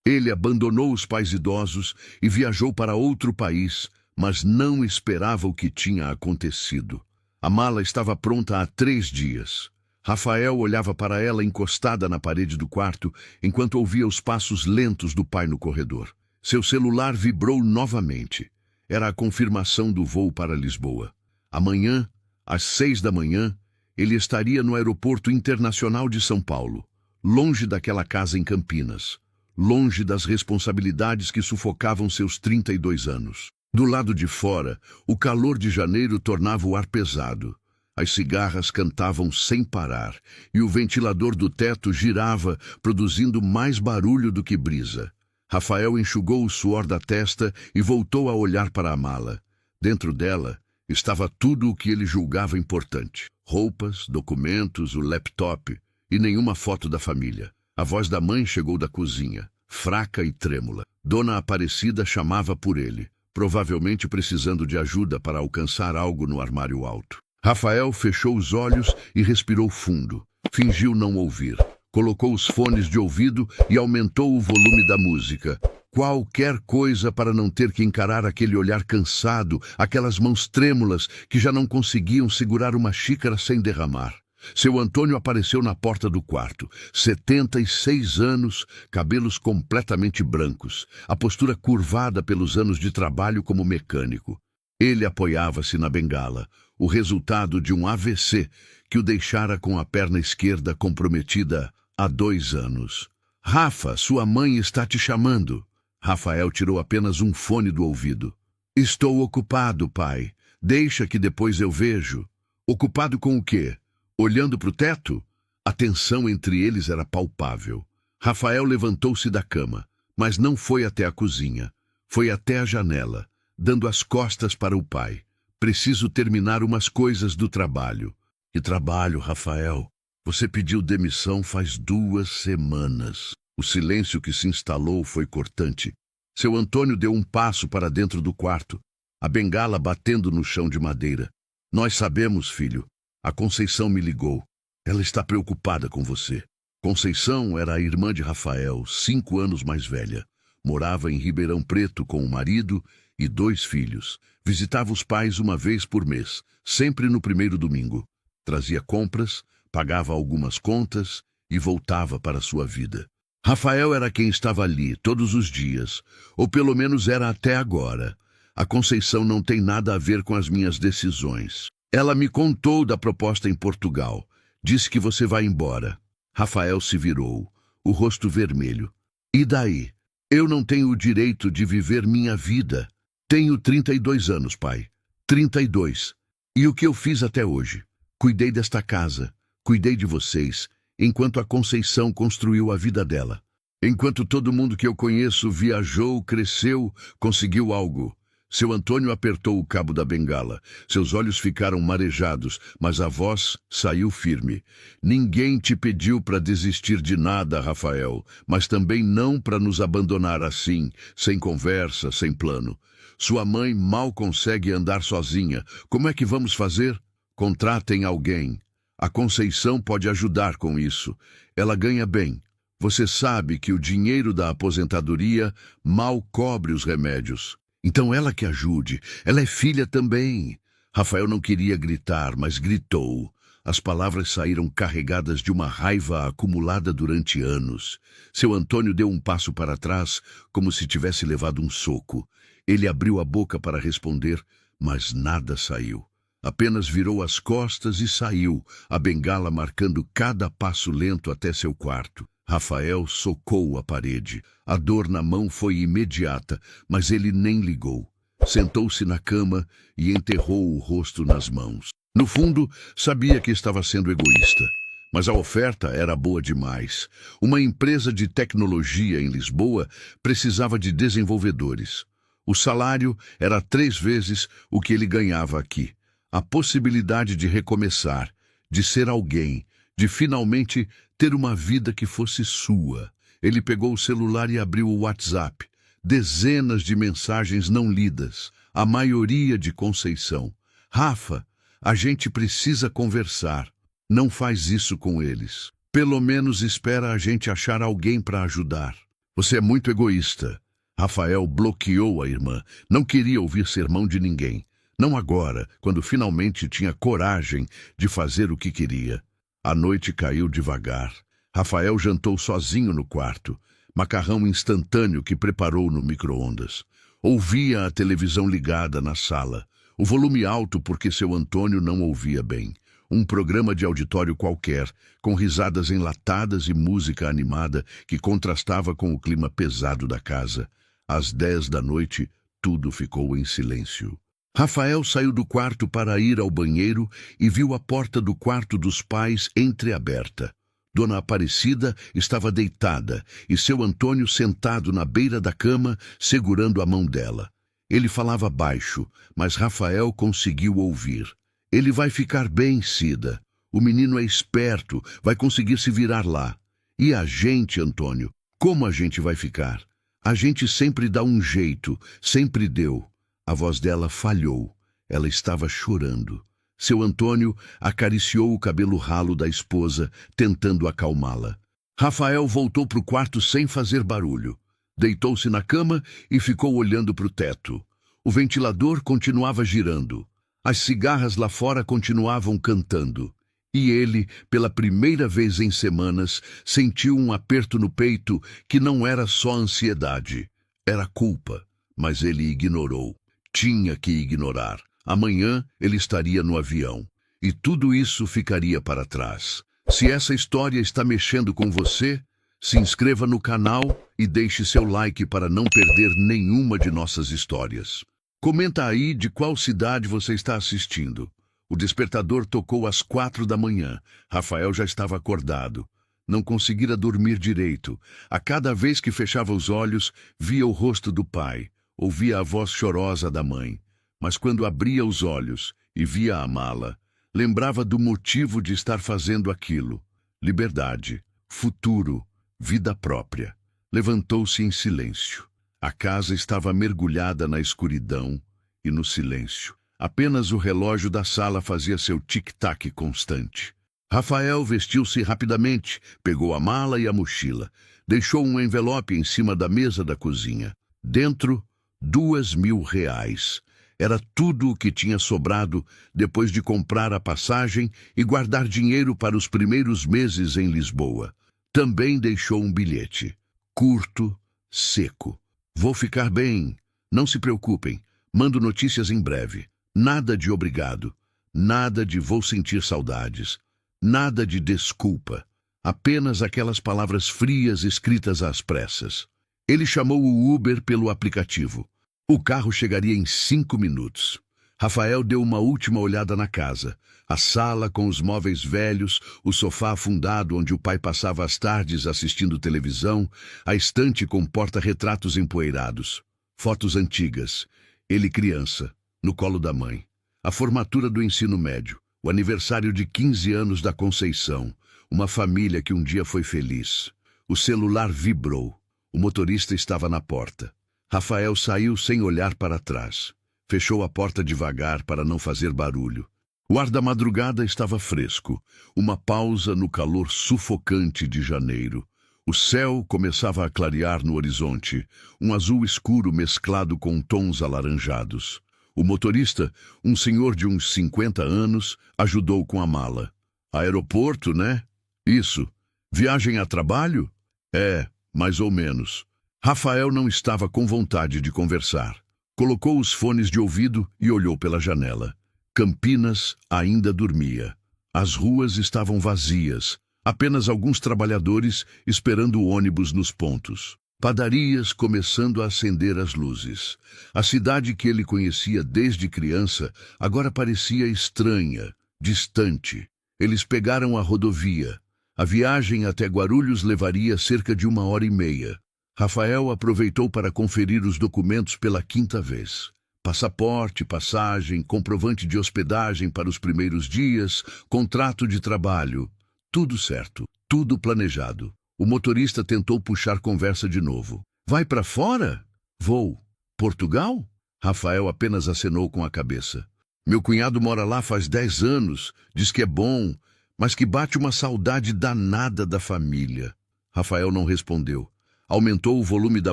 Ele abandonou os pais idosos e viajou para outro país, mas não esperava o que tinha acontecido. A mala estava pronta há 3 dias. Rafael olhava para ela encostada na parede do quarto, enquanto ouvia os passos lentos do pai no corredor. Seu celular vibrou novamente. Era a confirmação do voo para Lisboa. Amanhã, às 6 da manhã, ele estaria no Aeroporto Internacional de São Paulo, longe daquela casa em Campinas, longe das responsabilidades que sufocavam seus 32 anos. Do lado de fora, o calor de janeiro tornava o ar pesado. As cigarras cantavam sem parar e o ventilador do teto girava, produzindo mais barulho do que brisa. Rafael enxugou o suor da testa e voltou a olhar para a mala. Dentro dela estava tudo o que ele julgava importante: roupas, documentos, o laptop e nenhuma foto da família. A voz da mãe chegou da cozinha, fraca e trêmula. Dona Aparecida chamava por ele, provavelmente precisando de ajuda para alcançar algo no armário alto. Rafael fechou os olhos e respirou fundo. Fingiu não ouvir. Colocou os fones de ouvido e aumentou o volume da música. Qualquer coisa para não ter que encarar aquele olhar cansado, aquelas mãos trêmulas que já não conseguiam segurar uma xícara sem derramar. Seu Antônio apareceu na porta do quarto. 76 anos, cabelos completamente brancos, a postura curvada pelos anos de trabalho como mecânico. Ele apoiava-se na bengala, o resultado de um AVC que o deixara com a perna esquerda comprometida há 2 anos. Rafa, sua mãe está te chamando. Rafael tirou apenas um fone do ouvido. Estou ocupado, pai. Deixa que depois eu vejo. Ocupado com o quê? Olhando para o teto? A tensão entre eles era palpável. Rafael levantou-se da cama, mas não foi até a cozinha. Foi até a janela, dando as costas para o pai. Preciso terminar umas coisas do trabalho. Que trabalho, Rafael? Você pediu demissão faz 2 semanas. O silêncio que se instalou foi cortante. Seu Antônio deu um passo para dentro do quarto, a bengala batendo no chão de madeira. Nós sabemos, filho. A Conceição me ligou. Ela está preocupada com você. Conceição era a irmã de Rafael, 5 anos mais velha. Morava em Ribeirão Preto com o marido e 2 filhos. Visitava os pais uma vez por mês, sempre no primeiro domingo. Trazia compras, pagava algumas contas e voltava para sua vida. Rafael era quem estava ali todos os dias, ou pelo menos era até agora. A Conceição não tem nada a ver com as minhas decisões. Ela me contou da proposta em Portugal. Disse que você vai embora. Rafael se virou, o rosto vermelho. E daí? Eu não tenho o direito de viver minha vida. Tenho 32 anos, pai. 32. E o que eu fiz até hoje? Cuidei desta casa, cuidei de vocês, enquanto a Conceição construiu a vida dela. Enquanto todo mundo que eu conheço viajou, cresceu, conseguiu algo. Seu Antônio apertou o cabo da bengala. Seus olhos ficaram marejados, mas a voz saiu firme. Ninguém te pediu para desistir de nada, Rafael, mas também não para nos abandonar assim, sem conversa, sem plano. Sua mãe mal consegue andar sozinha. Como é que vamos fazer? Contratem alguém. A Conceição pode ajudar com isso. Ela ganha bem. Você sabe que o dinheiro da aposentadoria mal cobre os remédios. Então ela que ajude. Ela é filha também. Rafael não queria gritar, mas gritou. As palavras saíram carregadas de uma raiva acumulada durante anos. Seu Antônio deu um passo para trás, como se tivesse levado um soco. Ele abriu a boca para responder, mas nada saiu. Apenas virou as costas e saiu, a bengala marcando cada passo lento até seu quarto. Rafael socou a parede. A dor na mão foi imediata, mas ele nem ligou. Sentou-se na cama e enterrou o rosto nas mãos. No fundo, sabia que estava sendo egoísta, mas a oferta era boa demais. Uma empresa de tecnologia em Lisboa precisava de desenvolvedores. O salário era 3 vezes o que ele ganhava aqui. A possibilidade de recomeçar, de ser alguém, de finalmente ter uma vida que fosse sua. Ele pegou o celular e abriu o WhatsApp. Dezenas de mensagens não lidas, a maioria de Conceição. Rafa, a gente precisa conversar. Não faz isso com eles. Pelo menos espera a gente achar alguém para ajudar. Você é muito egoísta. Rafael bloqueou a irmã. Não queria ouvir sermão de ninguém. Não agora, quando finalmente tinha coragem de fazer o que queria. A noite caiu devagar. Rafael jantou sozinho no quarto. Macarrão instantâneo que preparou no micro-ondas. Ouvia a televisão ligada na sala. O volume alto porque seu Antônio não ouvia bem. Um programa de auditório qualquer, com risadas enlatadas e música animada que contrastava com o clima pesado da casa. Às 10 da noite, tudo ficou em silêncio. Rafael saiu do quarto para ir ao banheiro e viu a porta do quarto dos pais entreaberta. Dona Aparecida estava deitada e seu Antônio sentado na beira da cama, segurando a mão dela. Ele falava baixo, mas Rafael conseguiu ouvir. Ele vai ficar bem, Cida. O menino é esperto, vai conseguir se virar lá. E a gente, Antônio, como a gente vai ficar? A gente sempre dá um jeito, sempre deu. A voz dela falhou. Ela estava chorando. Seu Antônio acariciou o cabelo ralo da esposa, tentando acalmá-la. Rafael voltou para o quarto sem fazer barulho. Deitou-se na cama e ficou olhando para o teto. O ventilador continuava girando. As cigarras lá fora continuavam cantando. E ele, pela primeira vez em semanas, sentiu um aperto no peito que não era só ansiedade. Era culpa, mas ele ignorou. Tinha que ignorar. Amanhã ele estaria no avião. E tudo isso ficaria para trás. Se essa história está mexendo com você, se inscreva no canal e deixe seu like para não perder nenhuma de nossas histórias. Comenta aí de qual cidade você está assistindo. O despertador tocou às 4 da manhã. Rafael já estava acordado. Não conseguira dormir direito. A cada vez que fechava os olhos, via o rosto do pai. Ouvia a voz chorosa da mãe. Mas quando abria os olhos e via a mala, lembrava do motivo de estar fazendo aquilo. Liberdade, futuro, vida própria. Levantou-se em silêncio. A casa estava mergulhada na escuridão e no silêncio. Apenas o relógio da sala fazia seu tic-tac constante. Rafael vestiu-se rapidamente, pegou a mala e a mochila. Deixou um envelope em cima da mesa da cozinha. Dentro, R$2.000. Era tudo o que tinha sobrado depois de comprar a passagem e guardar dinheiro para os primeiros meses em Lisboa. Também deixou um bilhete. Curto, seco. Vou ficar bem. Não se preocupem. Mando notícias em breve. Nada de obrigado. Nada de vou sentir saudades. Nada de desculpa. Apenas aquelas palavras frias escritas às pressas. Ele chamou o Uber pelo aplicativo. O carro chegaria em 5 minutos. Rafael deu uma última olhada na casa. A sala com os móveis velhos, o sofá afundado onde o pai passava as tardes assistindo televisão, a estante com porta-retratos empoeirados. Fotos antigas. Ele criança, no colo da mãe. A formatura do ensino médio. O aniversário de 15 anos da Conceição. Uma família que um dia foi feliz. O celular vibrou. O motorista estava na porta. Rafael saiu sem olhar para trás. Fechou a porta devagar para não fazer barulho. O ar da madrugada estava fresco. Uma pausa no calor sufocante de janeiro. O céu começava a clarear no horizonte. Um azul escuro mesclado com tons alaranjados. O motorista, um senhor de uns 50 anos, ajudou com a mala. Aeroporto, né? Isso. Viagem a trabalho? É, mais ou menos. Rafael não estava com vontade de conversar. Colocou os fones de ouvido e olhou pela janela. Campinas ainda dormia. As ruas estavam vazias. Apenas alguns trabalhadores esperando o ônibus nos pontos. Padarias começando a acender as luzes. A cidade que ele conhecia desde criança agora parecia estranha, distante. Eles pegaram a rodovia. A viagem até Guarulhos levaria cerca de 1h30. Rafael aproveitou para conferir os documentos pela 5ª vez. Passaporte, passagem, comprovante de hospedagem para os primeiros dias, contrato de trabalho. Tudo certo, tudo planejado. O motorista tentou puxar conversa de novo. Vai para fora? Vou. Portugal? Rafael apenas acenou com a cabeça. Meu cunhado mora lá faz 10 anos, diz que é bom, mas que bate uma saudade danada da família. Rafael não respondeu. Aumentou o volume da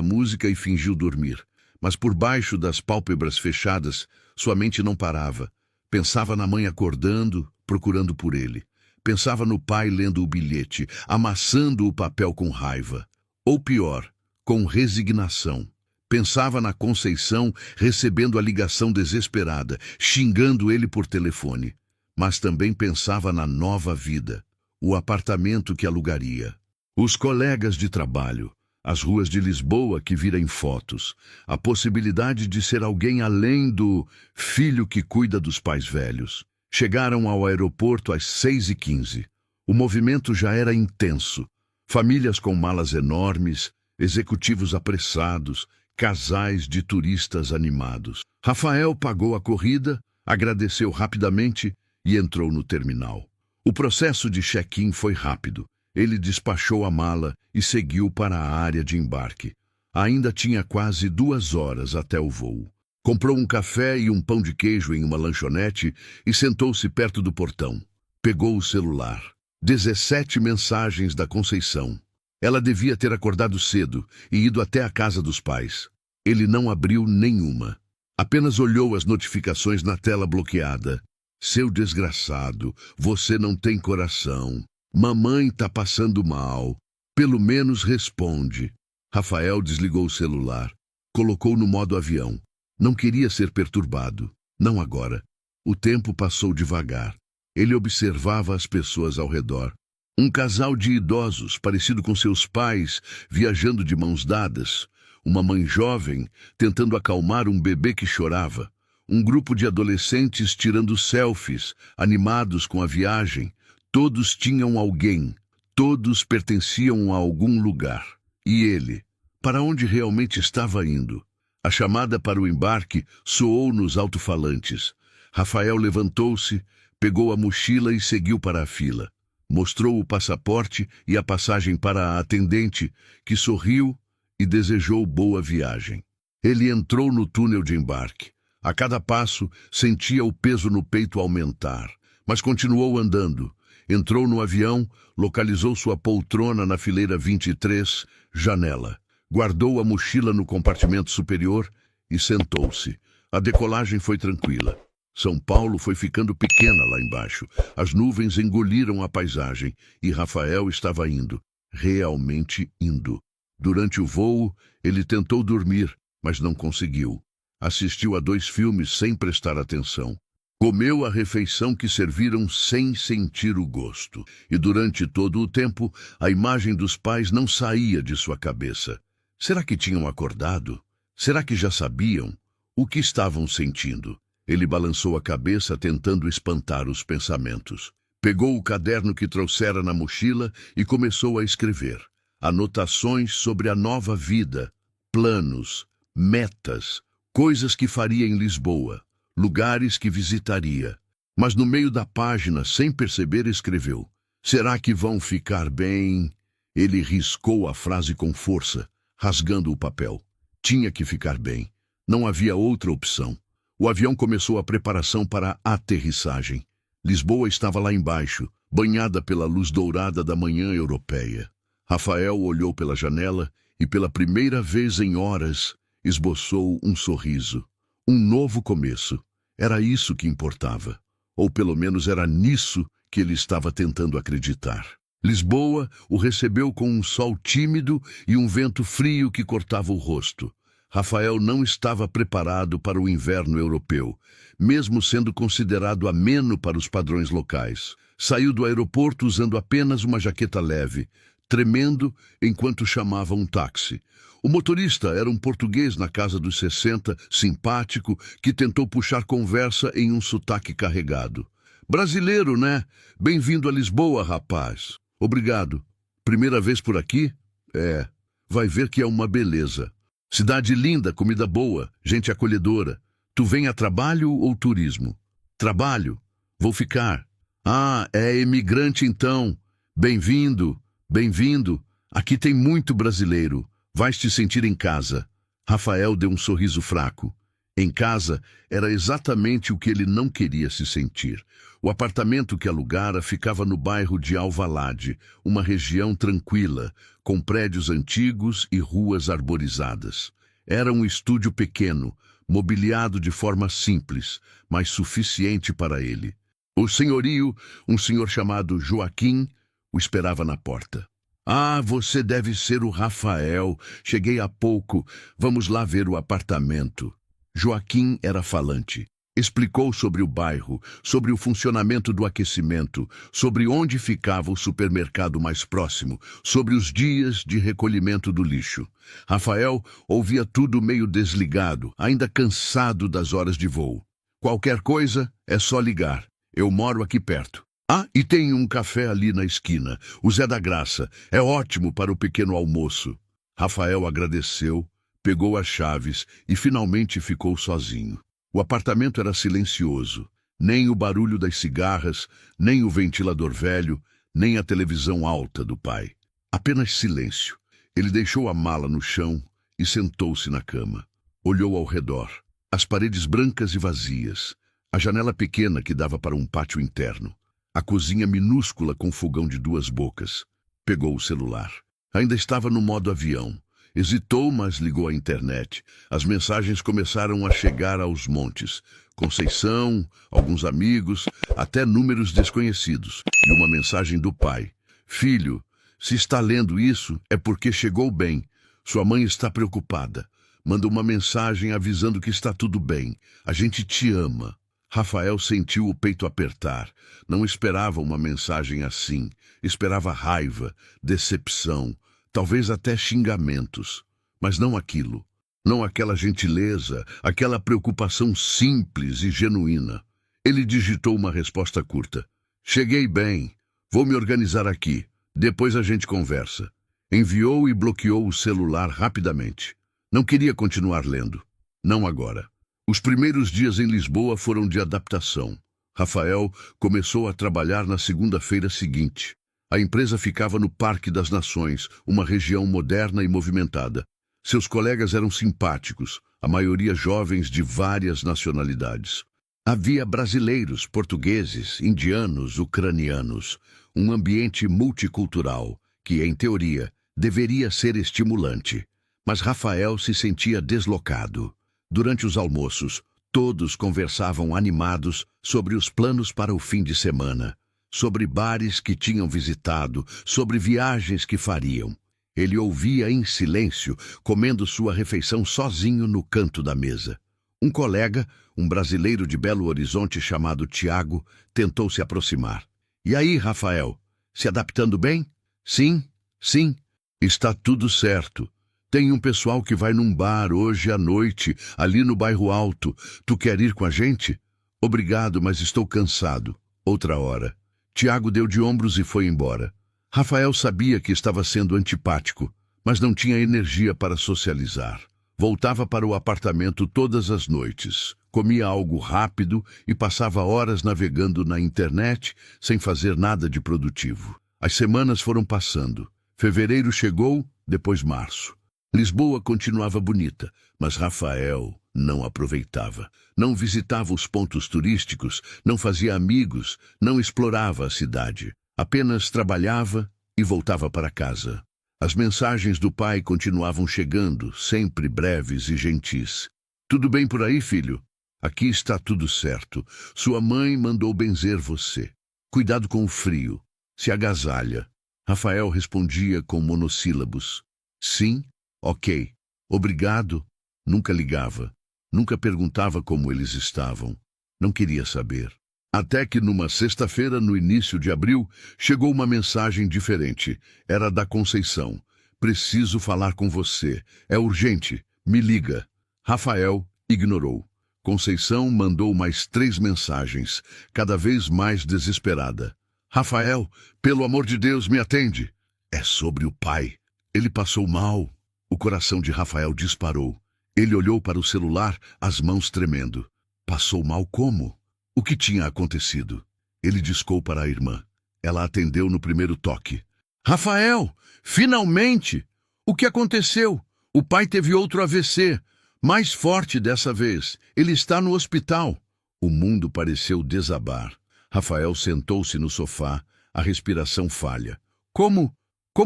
música e fingiu dormir. Mas por baixo das pálpebras fechadas, sua mente não parava. Pensava na mãe acordando, procurando por ele. Pensava no pai lendo o bilhete, amassando o papel com raiva. Ou pior, com resignação. Pensava na Conceição recebendo a ligação desesperada, xingando ele por telefone. Mas também pensava na nova vida, o apartamento que alugaria, os colegas de trabalho, as ruas de Lisboa que vira em fotos, a possibilidade de ser alguém além do filho que cuida dos pais velhos. Chegaram ao aeroporto às 6h15. O movimento já era intenso. Famílias com malas enormes, executivos apressados, casais de turistas animados. Rafael pagou a corrida, agradeceu rapidamente e entrou no terminal. O processo de check-in foi rápido. Ele despachou a mala e seguiu para a área de embarque. Ainda tinha quase 2 horas até o voo. Comprou um café e um pão de queijo em uma lanchonete e sentou-se perto do portão. Pegou o celular. 17 mensagens da Conceição. Ela devia ter acordado cedo e ido até a casa dos pais. Ele não abriu nenhuma. Apenas olhou as notificações na tela bloqueada. Seu desgraçado, você não tem coração. Mamãe tá passando mal. Pelo menos responde. Rafael desligou o celular. Colocou no modo avião. Não queria ser perturbado. Não agora. O tempo passou devagar. Ele observava as pessoas ao redor. Um casal de idosos, parecido com seus pais, viajando de mãos dadas. Uma mãe jovem, tentando acalmar um bebê que chorava. Um grupo de adolescentes tirando selfies, animados com a viagem. Todos tinham alguém. Todos pertenciam a algum lugar. E ele? Para onde realmente estava indo? A chamada para o embarque soou nos alto-falantes. Rafael levantou-se, pegou a mochila e seguiu para a fila. Mostrou o passaporte e a passagem para a atendente, que sorriu e desejou boa viagem. Ele entrou no túnel de embarque. A cada passo, sentia o peso no peito aumentar, mas continuou andando. Entrou no avião, localizou sua poltrona na fileira 23, janela. Guardou a mochila no compartimento superior e sentou-se. A decolagem foi tranquila. São Paulo foi ficando pequena lá embaixo. As nuvens engoliram a paisagem e Rafael estava indo, realmente indo. Durante o voo, ele tentou dormir, mas não conseguiu. Assistiu a 2 filmes sem prestar atenção. Comeu a refeição que serviram sem sentir o gosto. E durante todo o tempo, a imagem dos pais não saía de sua cabeça. Será que tinham acordado? Será que já sabiam? O que estavam sentindo? Ele balançou a cabeça tentando espantar os pensamentos. Pegou o caderno que trouxera na mochila e começou a escrever. Anotações sobre a nova vida, planos, metas, coisas que faria em Lisboa, lugares que visitaria. Mas no meio da página, sem perceber, escreveu: será que vão ficar bem? Ele riscou a frase com força, rasgando o papel. Tinha que ficar bem. Não havia outra opção. O avião começou a preparação para a aterrissagem. Lisboa estava lá embaixo, banhada pela luz dourada da manhã europeia. Rafael olhou pela janela e, pela primeira vez em horas, esboçou um sorriso. Um novo começo. Era isso que importava. Ou pelo menos era nisso que ele estava tentando acreditar. Lisboa o recebeu com um sol tímido e um vento frio que cortava o rosto. Rafael não estava preparado para o inverno europeu, mesmo sendo considerado ameno para os padrões locais. Saiu do aeroporto usando apenas uma jaqueta leve, tremendo enquanto chamava um táxi. O motorista era um português na casa dos 60, simpático, que tentou puxar conversa em um sotaque carregado. Brasileiro, né? Bem-vindo a Lisboa, rapaz. Obrigado. Primeira vez por aqui? É. Vai ver que é uma beleza. Cidade linda, comida boa, gente acolhedora. Tu vem a trabalho ou turismo? Trabalho. Vou ficar. Ah, é imigrante então. Bem-vindo, bem-vindo. Aqui tem muito brasileiro. Vais te sentir em casa. Rafael deu um sorriso fraco. Em casa, era exatamente o que ele não queria se sentir. O apartamento que alugara ficava no bairro de Alvalade, uma região tranquila, com prédios antigos e ruas arborizadas. Era um estúdio pequeno, mobiliado de forma simples, mas suficiente para ele. O senhorio, um senhor chamado Joaquim, o esperava na porta. Ah, você deve ser o Rafael. Cheguei há pouco. Vamos lá ver o apartamento. Joaquim era falante. Explicou sobre o bairro, sobre o funcionamento do aquecimento, sobre onde ficava o supermercado mais próximo, sobre os dias de recolhimento do lixo. Rafael ouvia tudo meio desligado, ainda cansado das horas de voo. Qualquer coisa, é só ligar. Eu moro aqui perto. Ah, e tem um café ali na esquina, o Zé da Graça. É ótimo para o pequeno almoço. Rafael agradeceu, pegou as chaves e finalmente ficou sozinho. O apartamento era silencioso. Nem o barulho das cigarras, nem o ventilador velho, nem a televisão alta do pai. Apenas silêncio. Ele deixou a mala no chão e sentou-se na cama. Olhou ao redor. As paredes brancas e vazias. A janela pequena que dava para um pátio interno. A cozinha minúscula com fogão de 2 bocas. Pegou o celular. Ainda estava no modo avião. Hesitou, mas ligou a internet. As mensagens começaram a chegar aos montes. Conceição, alguns amigos, até números desconhecidos. E uma mensagem do pai. Filho, se está lendo isso, é porque chegou bem. Sua mãe está preocupada. Manda uma mensagem avisando que está tudo bem. A gente te ama. Rafael sentiu o peito apertar. Não esperava uma mensagem assim. Esperava raiva, decepção, talvez até xingamentos. Mas não aquilo. Não aquela gentileza, aquela preocupação simples e genuína. Ele digitou uma resposta curta. Cheguei bem. Vou me organizar aqui. Depois a gente conversa. Enviou e bloqueou o celular rapidamente. Não queria continuar lendo. Não agora. Os primeiros dias em Lisboa foram de adaptação. Rafael começou a trabalhar na segunda-feira seguinte. A empresa ficava no Parque das Nações, uma região moderna e movimentada. Seus colegas eram simpáticos, a maioria jovens de várias nacionalidades. Havia brasileiros, portugueses, indianos, ucranianos. Um ambiente multicultural, que, em teoria, deveria ser estimulante. Mas Rafael se sentia deslocado. Durante os almoços, todos conversavam animados sobre os planos para o fim de semana, sobre bares que tinham visitado, sobre viagens que fariam. Ele ouvia em silêncio, comendo sua refeição sozinho no canto da mesa. Um colega, um brasileiro de Belo Horizonte chamado Tiago, tentou se aproximar. E aí, Rafael, se adaptando bem? Sim, sim, está tudo certo. Tem um pessoal que vai num bar hoje à noite, ali no bairro Alto. Tu quer ir com a gente? Obrigado, mas estou cansado. Outra hora. Tiago deu de ombros e foi embora. Rafael sabia que estava sendo antipático, mas não tinha energia para socializar. Voltava para o apartamento todas as noites. Comia algo rápido e passava horas navegando na internet sem fazer nada de produtivo. As semanas foram passando. Fevereiro chegou, depois março. Lisboa continuava bonita, mas Rafael não aproveitava. Não visitava os pontos turísticos, não fazia amigos, não explorava a cidade. Apenas trabalhava e voltava para casa. As mensagens do pai continuavam chegando, sempre breves e gentis. Tudo bem por aí, filho? Aqui está tudo certo. Sua mãe mandou benzer você. Cuidado com o frio. Se agasalha. Rafael respondia com monossílabos. Sim. Ok, obrigado. Nunca ligava. Nunca perguntava como eles estavam. Não queria saber. Até que numa sexta-feira, no início de abril, chegou uma mensagem diferente. Era da Conceição. Preciso falar com você. É urgente. Me liga. Rafael ignorou. Conceição mandou mais 3 mensagens, cada vez mais desesperada. Rafael, pelo amor de Deus, me atende. É sobre o pai. Ele passou mal. O coração de Rafael disparou. Ele olhou para o celular, as mãos tremendo. Passou mal como? O que tinha acontecido? Ele discou para a irmã. Ela atendeu no primeiro toque. Rafael, finalmente! O que aconteceu? O pai teve outro AVC. Mais forte dessa vez. Ele está no hospital. O mundo pareceu desabar. Rafael sentou-se no sofá, a respiração falha. Como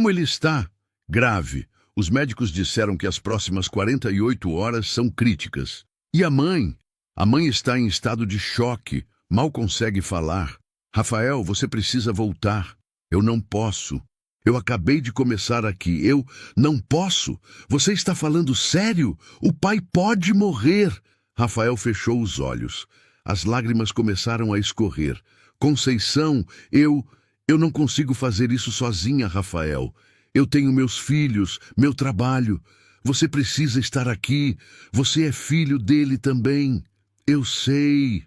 ele está? Grave. Os médicos disseram que as próximas 48 horas são críticas. E a mãe? A mãe está em estado de choque, mal consegue falar. Rafael, você precisa voltar. Eu não posso. Eu acabei de começar aqui. Eu não posso. Você está falando sério? O pai pode morrer. Rafael fechou os olhos. As lágrimas começaram a escorrer. Conceição, eu não consigo fazer isso sozinha, Rafael. Eu tenho meus filhos, meu trabalho. Você precisa estar aqui. Você é filho dele também. Eu sei.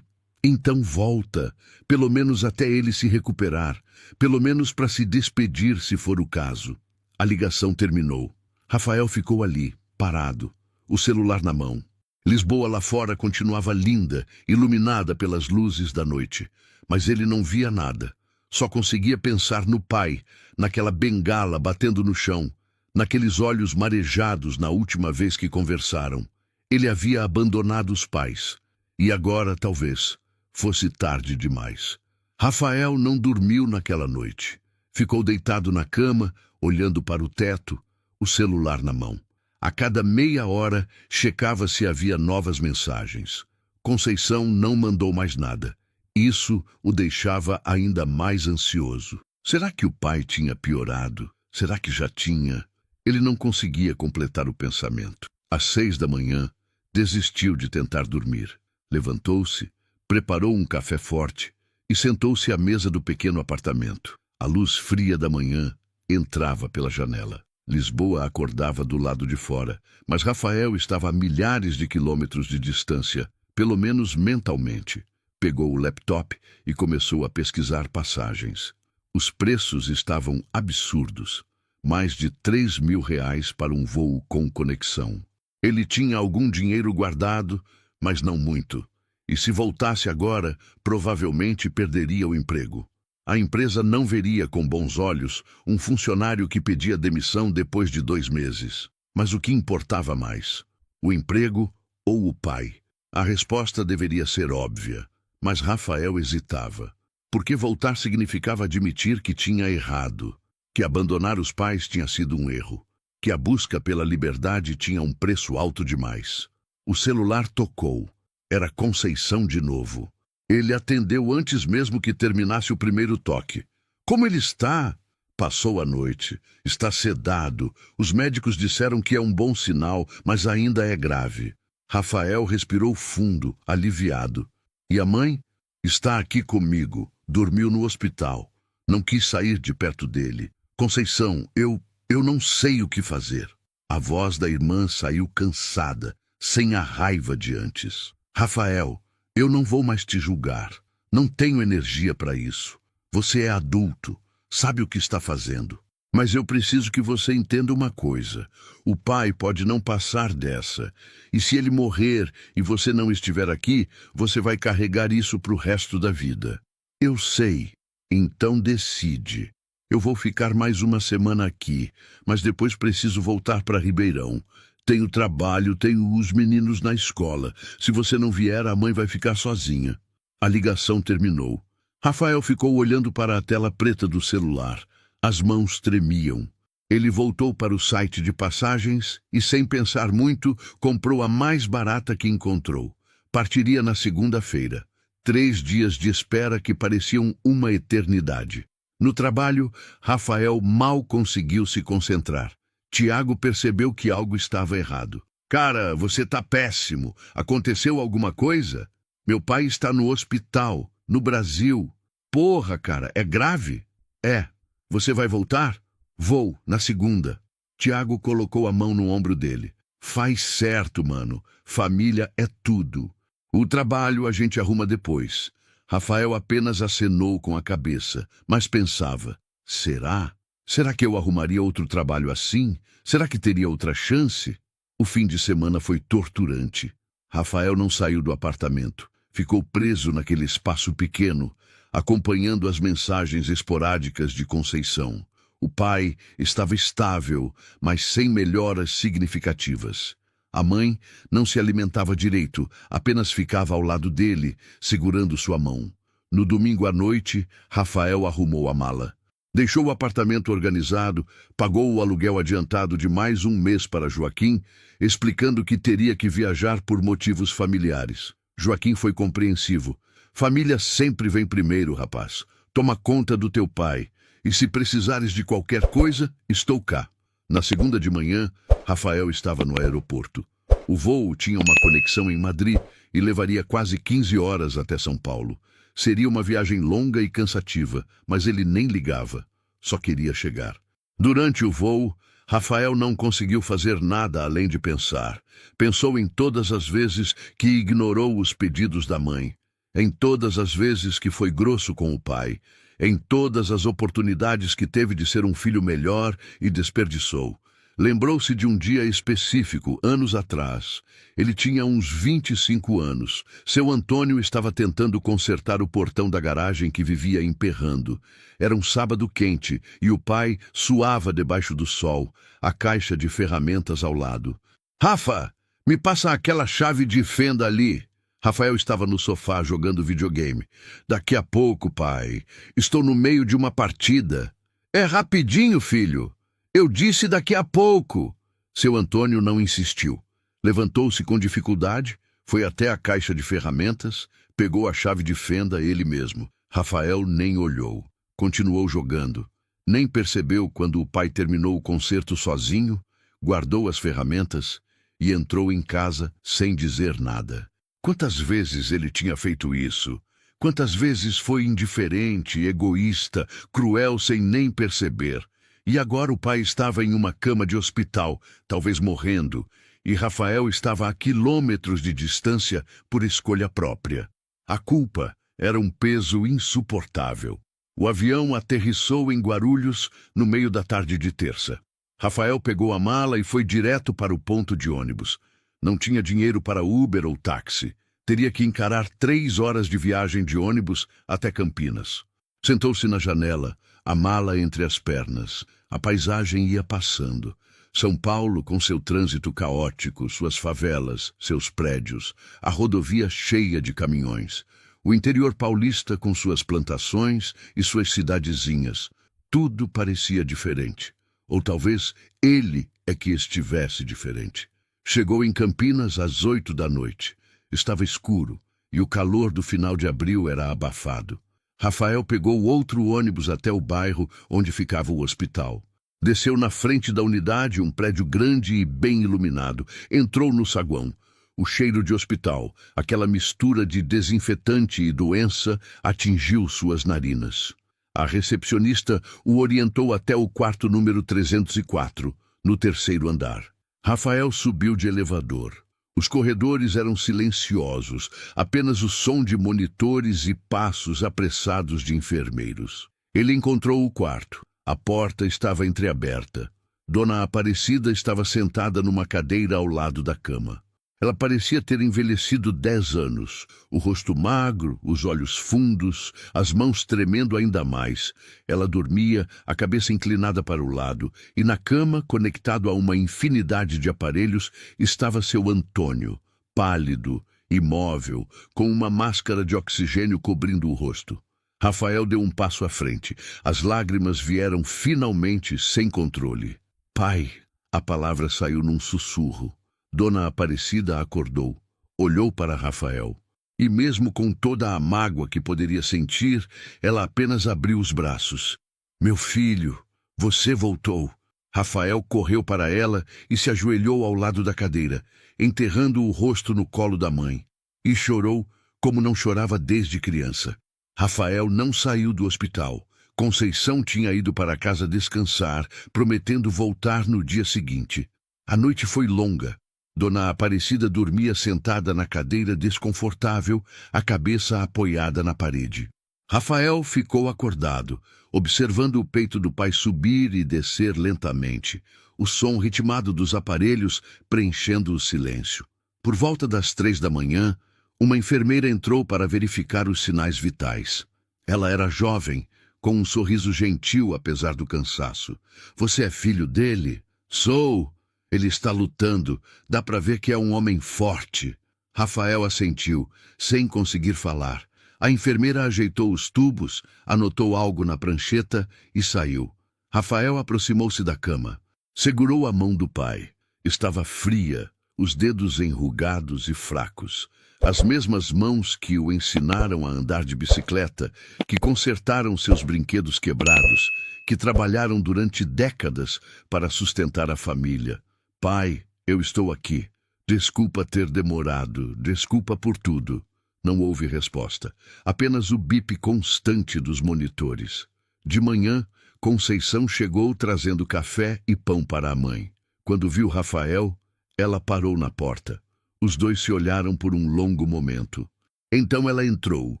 Então volta, pelo menos até ele se recuperar, pelo menos para se despedir se for o caso. A ligação terminou. Rafael ficou ali, parado, o celular na mão. Lisboa lá fora continuava linda, iluminada pelas luzes da noite, mas ele não via nada. Só conseguia pensar no pai, naquela bengala batendo no chão, naqueles olhos marejados na última vez que conversaram. Ele havia abandonado os pais, e agora, talvez, fosse tarde demais. Rafael não dormiu naquela noite. Ficou deitado na cama, olhando para o teto, o celular na mão. A cada meia hora, checava se havia novas mensagens. Conceição não mandou mais nada. Isso o deixava ainda mais ansioso. Será que o pai tinha piorado? Será que já tinha? Ele não conseguia completar o pensamento. Às 6 da manhã, desistiu de tentar dormir. Levantou-se, preparou um café forte e sentou-se à mesa do pequeno apartamento. A luz fria da manhã entrava pela janela. Lisboa acordava do lado de fora, mas Rafael estava a milhares de quilômetros de distância, pelo menos mentalmente. Pegou o laptop e começou a pesquisar passagens. Os preços estavam absurdos. Mais de R$ 3.000 para um voo com conexão. Ele tinha algum dinheiro guardado, mas não muito. E se voltasse agora, provavelmente perderia o emprego. A empresa não veria com bons olhos um funcionário que pedia demissão depois de 2 meses. Mas o que importava mais? O emprego ou o pai? A resposta deveria ser óbvia, mas Rafael hesitava. Porque voltar significava admitir que tinha errado, que abandonar os pais tinha sido um erro, que a busca pela liberdade tinha um preço alto demais. O celular tocou. Era Conceição de novo. Ele atendeu antes mesmo que terminasse o primeiro toque. Como ele está? Passou a noite. Está sedado. Os médicos disseram que é um bom sinal, mas ainda é grave. Rafael respirou fundo, aliviado. E a mãe? Está aqui comigo. Dormiu no hospital. Não quis sair de perto dele. Conceição, eu não sei o que fazer. A voz da irmã saiu cansada, sem a raiva de antes. Rafael, eu não vou mais te julgar. Não tenho energia para isso. Você é adulto, sabe o que está fazendo. Mas eu preciso que você entenda uma coisa. O pai pode não passar dessa. E se ele morrer e você não estiver aqui, você vai carregar isso para o resto da vida. Eu sei. Então decide. Eu vou ficar mais uma semana aqui, mas depois preciso voltar para Ribeirão. Tenho trabalho, tenho os meninos na escola. Se você não vier, a mãe vai ficar sozinha. A ligação terminou. Rafael ficou olhando para a tela preta do celular. As mãos tremiam. Ele voltou para o site de passagens e, sem pensar muito, comprou a mais barata que encontrou. Partiria na segunda-feira. 3 dias de espera que pareciam uma eternidade. No trabalho, Rafael mal conseguiu se concentrar. Tiago percebeu que algo estava errado. Cara, você tá péssimo. Aconteceu alguma coisa? Meu pai está no hospital, no Brasil. Porra, cara, é grave? É. Você vai voltar? Vou, na segunda. Tiago colocou a mão no ombro dele. Faz certo, mano. Família é tudo. O trabalho a gente arruma depois. Rafael apenas acenou com a cabeça, mas pensava, será? Será que eu arrumaria outro trabalho assim? Será que teria outra chance? O fim de semana foi torturante. Rafael não saiu do apartamento. Ficou preso naquele espaço pequeno, acompanhando as mensagens esporádicas de Conceição. O pai estava estável, mas sem melhoras significativas. A mãe não se alimentava direito, apenas ficava ao lado dele, segurando sua mão. No domingo à noite, Rafael arrumou a mala. Deixou o apartamento organizado, pagou o aluguel adiantado de mais um mês para Joaquim, explicando que teria que viajar por motivos familiares. Joaquim foi compreensivo. Família sempre vem primeiro, rapaz. Toma conta do teu pai. E se precisares de qualquer coisa, estou cá. Na segunda de manhã, Rafael estava no aeroporto. O voo tinha uma conexão em Madrid e levaria quase 15 horas até São Paulo. Seria uma viagem longa e cansativa, mas ele nem ligava. Só queria chegar. Durante o voo, Rafael não conseguiu fazer nada além de pensar. Pensou em todas as vezes que ignorou os pedidos da mãe, em todas as vezes que foi grosso com o pai, em todas as oportunidades que teve de ser um filho melhor e desperdiçou. Lembrou-se de um dia específico, anos atrás. Ele tinha uns 25 anos. Seu Antônio estava tentando consertar o portão da garagem que vivia emperrando. Era um sábado quente e o pai suava debaixo do sol, a caixa de ferramentas ao lado. "Rafa, me passa aquela chave de fenda ali." Rafael estava no sofá jogando videogame. "Daqui a pouco, pai. Estou no meio de uma partida." "É rapidinho, filho. Eu disse daqui a pouco." Seu Antônio não insistiu. Levantou-se com dificuldade, foi até a caixa de ferramentas, pegou a chave de fenda ele mesmo. Rafael nem olhou. Continuou jogando. Nem percebeu quando o pai terminou o concerto sozinho, guardou as ferramentas e entrou em casa sem dizer nada. Quantas vezes ele tinha feito isso? Quantas vezes foi indiferente, egoísta, cruel sem nem perceber? E agora o pai estava em uma cama de hospital, talvez morrendo, e Rafael estava a quilômetros de distância por escolha própria. A culpa era um peso insuportável. O avião aterrissou em Guarulhos no meio da tarde de terça. Rafael pegou a mala e foi direto para o ponto de ônibus. Não tinha dinheiro para Uber ou táxi. Teria que encarar 3 horas de viagem de ônibus até Campinas. Sentou-se na janela, a mala entre as pernas. A paisagem ia passando. São Paulo com seu trânsito caótico, suas favelas, seus prédios, a rodovia cheia de caminhões. O interior paulista com suas plantações e suas cidadezinhas. Tudo parecia diferente. Ou talvez ele é que estivesse diferente. Chegou em Campinas às 8 da noite. Estava escuro e o calor do final de abril era abafado. Rafael pegou outro ônibus até o bairro onde ficava o hospital. Desceu na frente da unidade, um prédio grande e bem iluminado. Entrou no saguão. O cheiro de hospital, aquela mistura de desinfetante e doença, atingiu suas narinas. A recepcionista o orientou até o quarto número 304, no 3º andar. Rafael subiu de elevador. Os corredores eram silenciosos, apenas o som de monitores e passos apressados de enfermeiros. Ele encontrou o quarto. A porta estava entreaberta. Dona Aparecida estava sentada numa cadeira ao lado da cama. Ela parecia ter envelhecido 10 anos. O rosto magro, os olhos fundos, as mãos tremendo ainda mais. Ela dormia, a cabeça inclinada para o lado, e na cama, conectado a uma infinidade de aparelhos, estava seu Antônio, pálido, imóvel, com uma máscara de oxigênio cobrindo o rosto. Rafael deu um passo à frente. As lágrimas vieram finalmente sem controle. "Pai", a palavra saiu num sussurro. Dona Aparecida acordou, olhou para Rafael, e mesmo com toda a mágoa que poderia sentir, ela apenas abriu os braços. "Meu filho, você voltou." Rafael correu para ela e se ajoelhou ao lado da cadeira, enterrando o rosto no colo da mãe, e chorou como não chorava desde criança. Rafael não saiu do hospital. Conceição tinha ido para casa descansar, prometendo voltar no dia seguinte. A noite foi longa. Dona Aparecida dormia sentada na cadeira desconfortável, a cabeça apoiada na parede. Rafael ficou acordado, observando o peito do pai subir e descer lentamente, o som ritmado dos aparelhos preenchendo o silêncio. Por volta das 3 da manhã, uma enfermeira entrou para verificar os sinais vitais. Ela era jovem, com um sorriso gentil apesar do cansaço. "Você é filho dele?" "Sou." Ele está lutando. Dá para ver que é um homem forte. Rafael assentiu, sem conseguir falar. A enfermeira ajeitou os tubos, anotou algo na prancheta e saiu. Rafael aproximou-se da cama. Segurou a mão do pai. Estava fria, os dedos enrugados e fracos. As mesmas mãos que o ensinaram a andar de bicicleta, que consertaram seus brinquedos quebrados, que trabalharam durante décadas para sustentar a família. Pai, eu estou aqui. Desculpa ter demorado, desculpa por tudo. Não houve resposta, apenas o bip constante dos monitores. De manhã, Conceição chegou trazendo café e pão para a mãe. Quando viu Rafael, ela parou na porta. Os dois se olharam por um longo momento. Então ela entrou,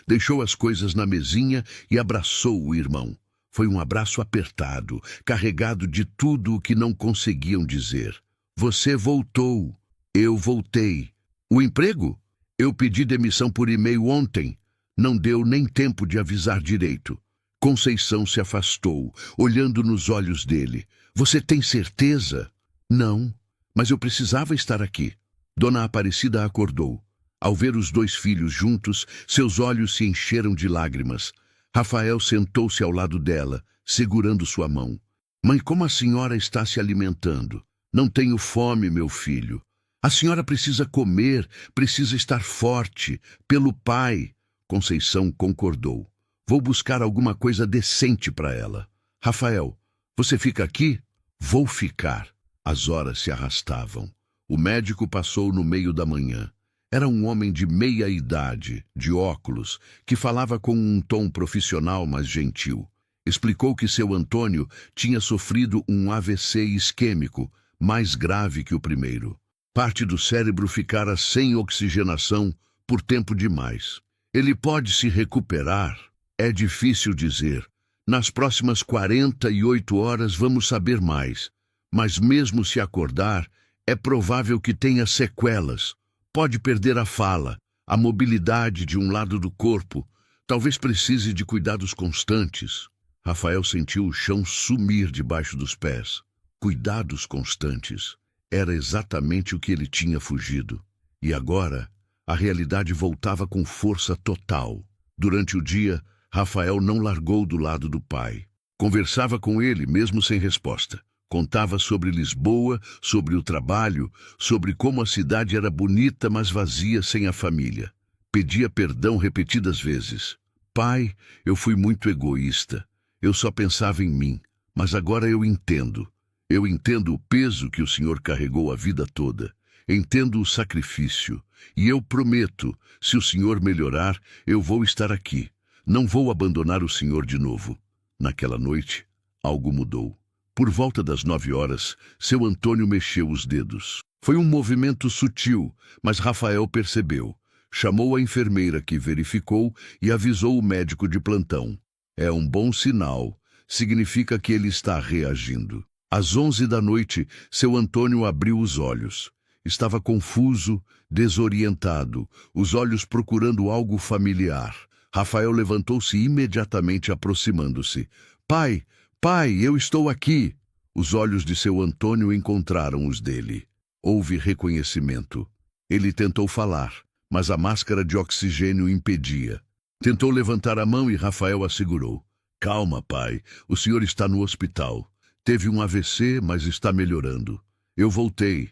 deixou as coisas na mesinha e abraçou o irmão. Foi um abraço apertado, carregado de tudo o que não conseguiam dizer. Você voltou. Eu voltei. O emprego? Eu pedi demissão por e-mail ontem. Não deu nem tempo de avisar direito. Conceição se afastou, olhando nos olhos dele. Você tem certeza? Não, mas eu precisava estar aqui. Dona Aparecida acordou. Ao ver os dois filhos juntos, seus olhos se encheram de lágrimas. Rafael sentou-se ao lado dela, segurando sua mão. Mãe, como a senhora está se alimentando? Não tenho fome, meu filho. A senhora precisa comer, precisa estar forte, pelo pai. Conceição concordou. Vou buscar alguma coisa decente para ela. Rafael, você fica aqui? Vou ficar. As horas se arrastavam. O médico passou no meio da manhã. Era um homem de meia idade, de óculos, que falava com um tom profissional, mas gentil. Explicou que seu Antônio tinha sofrido um AVC isquêmico, mais grave que o primeiro. Parte do cérebro ficara sem oxigenação por tempo demais. Ele pode se recuperar? É difícil dizer. Nas próximas 48 horas vamos saber mais. Mas mesmo se acordar, é provável que tenha sequelas. Pode perder a fala, a mobilidade de um lado do corpo. Talvez precise de cuidados constantes. Rafael sentiu o chão sumir debaixo dos pés. Cuidados constantes. Era exatamente o que ele tinha fugido. E agora, a realidade voltava com força total. Durante o dia, Rafael não largou do lado do pai. Conversava com ele, mesmo sem resposta. Contava sobre Lisboa, sobre o trabalho, sobre como a cidade era bonita, mas vazia sem a família. Pedia perdão repetidas vezes. Pai, eu fui muito egoísta. Eu só pensava em mim. Mas agora eu entendo. Eu entendo o peso que o senhor carregou a vida toda. Entendo o sacrifício. E eu prometo, se o senhor melhorar, eu vou estar aqui. Não vou abandonar o senhor de novo. Naquela noite, algo mudou. Por volta das 9 horas, seu Antônio mexeu os dedos. Foi um movimento sutil, mas Rafael percebeu. Chamou a enfermeira que verificou e avisou o médico de plantão. É um bom sinal. Significa que ele está reagindo. Às 11 da noite, seu Antônio abriu os olhos. Estava confuso, desorientado, os olhos procurando algo familiar. Rafael levantou-se imediatamente, aproximando-se. Pai, pai, eu estou aqui. Os olhos de seu Antônio encontraram os dele. Houve reconhecimento. Ele tentou falar, mas a máscara de oxigênio impedia. Tentou levantar a mão e Rafael a segurou. Calma, pai, o senhor está no hospital. Teve um AVC, mas está melhorando. Eu voltei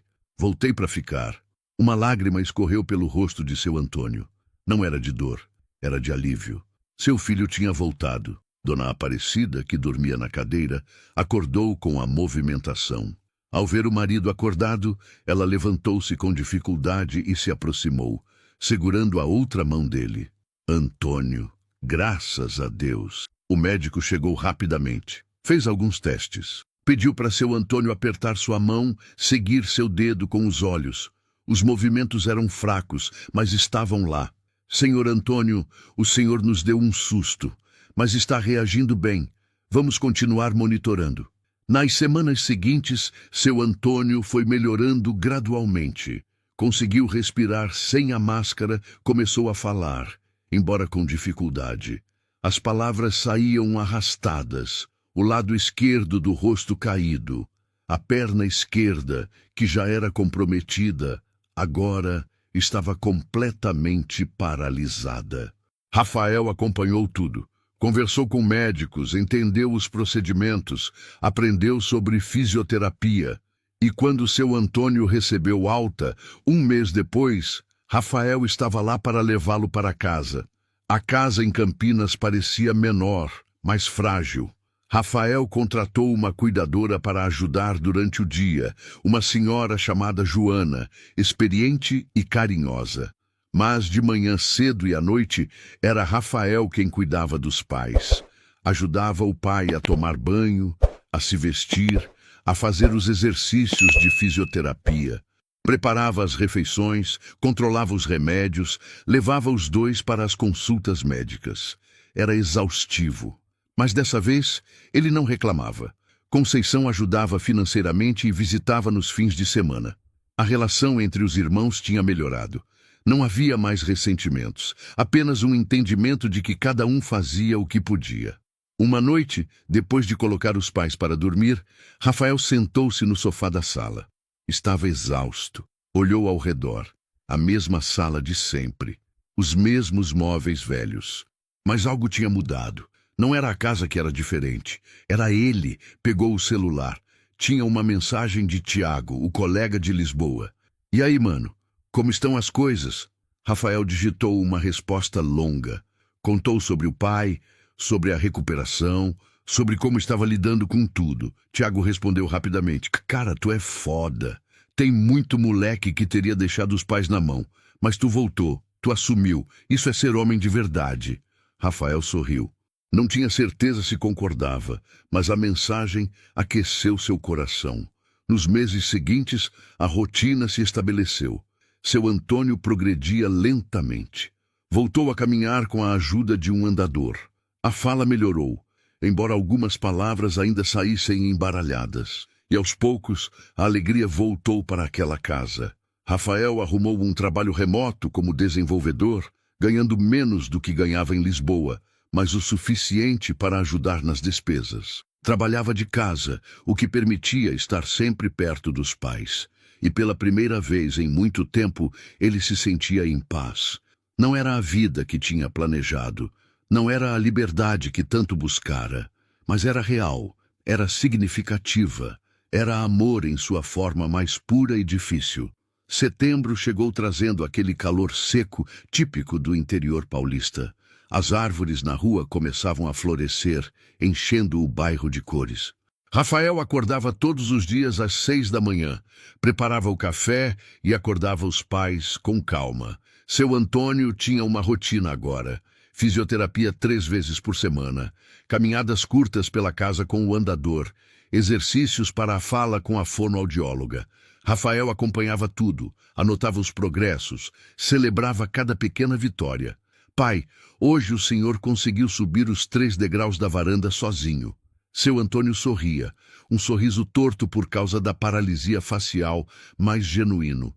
para ficar. Uma lágrima escorreu pelo rosto de seu Antônio. Não era de dor, era de alívio. Seu filho tinha voltado. Dona Aparecida, que dormia na cadeira, acordou com a movimentação. Ao ver o marido acordado, ela levantou-se com dificuldade e se aproximou, segurando a outra mão dele. Antônio, graças a Deus. O médico chegou rapidamente. Fez alguns testes. Pediu para seu Antônio apertar sua mão, seguir seu dedo com os olhos. Os movimentos eram fracos, mas estavam lá. Senhor Antônio, o senhor nos deu um susto, mas está reagindo bem. Vamos continuar monitorando. Nas semanas seguintes, seu Antônio foi melhorando gradualmente. Conseguiu respirar sem a máscara, começou a falar, embora com dificuldade. As palavras saíam arrastadas, o lado esquerdo do rosto caído. A perna esquerda, que já era comprometida, agora estava completamente paralisada. Rafael acompanhou tudo. Conversou com médicos, entendeu os procedimentos, aprendeu sobre fisioterapia. E quando seu Antônio recebeu alta, um mês depois, Rafael estava lá para levá-lo para casa. A casa em Campinas parecia menor, mais frágil. Rafael contratou uma cuidadora para ajudar durante o dia, uma senhora chamada Joana, experiente e carinhosa. Mas de manhã cedo e à noite, era Rafael quem cuidava dos pais. Ajudava o pai a tomar banho, a se vestir, a fazer os exercícios de fisioterapia. Preparava as refeições, controlava os remédios, levava os dois para as consultas médicas. Era exaustivo. Mas dessa vez, ele não reclamava. Conceição ajudava financeiramente e visitava nos fins de semana. A relação entre os irmãos tinha melhorado. Não havia mais ressentimentos, apenas um entendimento de que cada um fazia o que podia. Uma noite, depois de colocar os pais para dormir, Rafael sentou-se no sofá da sala. Estava exausto. Olhou ao redor. A mesma sala de sempre. Os mesmos móveis velhos. Mas algo tinha mudado. Não era a casa que era diferente. Era ele. Pegou o celular. Tinha uma mensagem de Tiago, o colega de Lisboa. E aí, mano? Como estão as coisas? Rafael digitou uma resposta longa. Contou sobre o pai, sobre a recuperação, sobre como estava lidando com tudo. Tiago respondeu rapidamente. Cara, tu é foda. Tem muito moleque que teria deixado os pais na mão. Mas tu voltou, tu assumiu. Isso é ser homem de verdade. Rafael sorriu. Não tinha certeza se concordava, mas a mensagem aqueceu seu coração. Nos meses seguintes, a rotina se estabeleceu. Seu Antônio progredia lentamente. Voltou a caminhar com a ajuda de um andador. A fala melhorou, embora algumas palavras ainda saíssem embaralhadas. E aos poucos, a alegria voltou para aquela casa. Rafael arrumou um trabalho remoto como desenvolvedor, ganhando menos do que ganhava em Lisboa, mas o suficiente para ajudar nas despesas. Trabalhava de casa, o que permitia estar sempre perto dos pais. E pela primeira vez em muito tempo, ele se sentia em paz. Não era a vida que tinha planejado, não era a liberdade que tanto buscara, mas era real, era significativa, era amor em sua forma mais pura e difícil. Setembro chegou trazendo aquele calor seco típico do interior paulista. As árvores na rua começavam a florescer, enchendo o bairro de cores. Rafael acordava todos os dias às 6 da manhã, preparava o café e acordava os pais com calma. Seu Antônio tinha uma rotina agora. Fisioterapia 3 vezes por semana, caminhadas curtas pela casa com o andador, exercícios para a fala com a fonoaudióloga. Rafael acompanhava tudo, anotava os progressos, celebrava cada pequena vitória. Pai, hoje o senhor conseguiu subir os 3 degraus da varanda sozinho. Seu Antônio sorria, um sorriso torto por causa da paralisia facial, mas genuíno.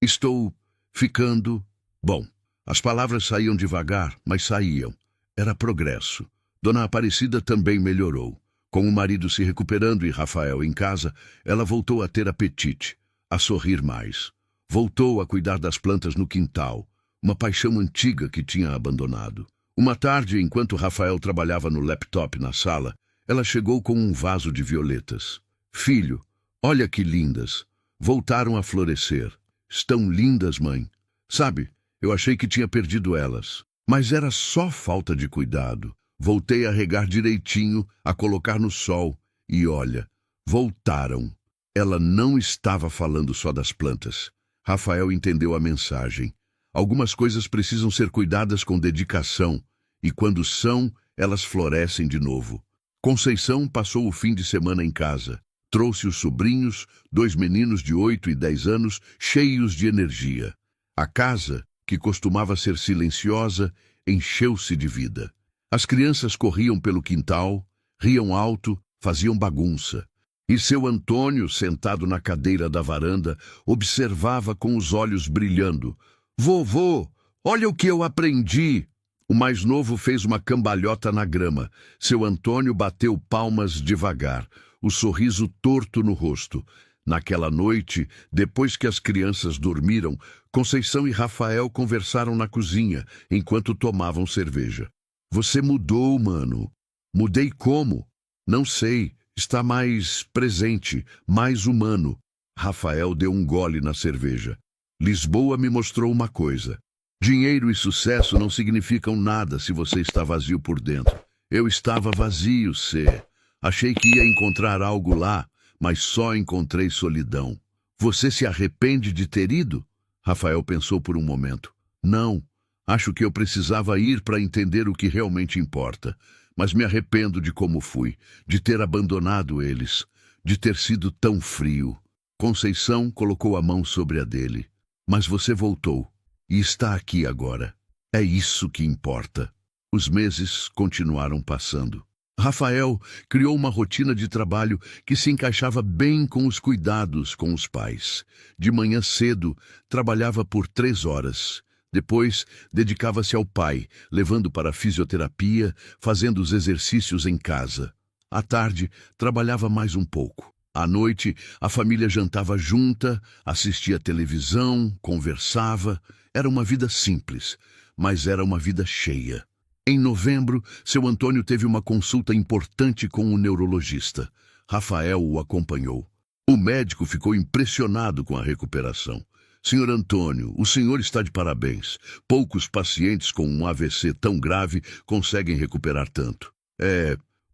Estou ficando bom. As palavras saíam devagar, mas saíam. Era progresso. Dona Aparecida também melhorou. Com o marido se recuperando e Rafael em casa, ela voltou a ter apetite, a sorrir mais. Voltou a cuidar das plantas no quintal, uma paixão antiga que tinha abandonado. Uma tarde, enquanto Rafael trabalhava no laptop na sala, ela chegou com um vaso de violetas. Filho, olha que lindas. Voltaram a florescer. Estão lindas, mãe. Sabe, eu achei que tinha perdido elas. Mas era só falta de cuidado. Voltei a regar direitinho, a colocar no sol. E olha, voltaram. Ela não estava falando só das plantas. Rafael entendeu a mensagem. Algumas coisas precisam ser cuidadas com dedicação, e quando são, elas florescem de novo. Conceição passou o fim de semana em casa. Trouxe os sobrinhos, 2 meninos de 8 e 10 anos, cheios de energia. A casa, que costumava ser silenciosa, encheu-se de vida. As crianças corriam pelo quintal, riam alto, faziam bagunça. E seu Antônio, sentado na cadeira da varanda, observava com os olhos brilhando. Vovô, olha o que eu aprendi! O mais novo fez uma cambalhota na grama. Seu Antônio bateu palmas devagar. o sorriso torto no rosto. Naquela noite, depois que as crianças dormiram, Conceição e Rafael conversaram na cozinha, enquanto tomavam cerveja. Você mudou, mano. Mudei como? Não sei. Está mais presente, mais humano. Rafael deu um gole na cerveja. Lisboa me mostrou uma coisa. Dinheiro e sucesso não significam nada se você está vazio por dentro. Eu estava vazio, Cê. Achei que ia encontrar algo lá, mas só encontrei solidão. Você se arrepende de ter ido? Rafael pensou por um momento. Não. Acho que eu precisava ir para entender o que realmente importa. Mas me arrependo de como fui, de ter abandonado eles, de ter sido tão frio. Conceição colocou a mão sobre a dele. Mas você voltou e está aqui agora. É isso que importa. Os meses continuaram passando. Rafael criou uma rotina de trabalho que se encaixava bem com os cuidados com os pais. De manhã cedo, trabalhava por 3 horas. Depois, dedicava-se ao pai, levando para a fisioterapia, fazendo os exercícios em casa. À tarde, trabalhava mais um pouco. À noite, a família jantava junta, assistia televisão, conversava. Era uma vida simples, mas era uma vida cheia. Em novembro, seu Antônio teve uma consulta importante com o neurologista. Rafael o acompanhou. O médico ficou impressionado com a recuperação. Senhor Antônio, o senhor está de parabéns. Poucos pacientes com um AVC tão grave conseguem recuperar tanto.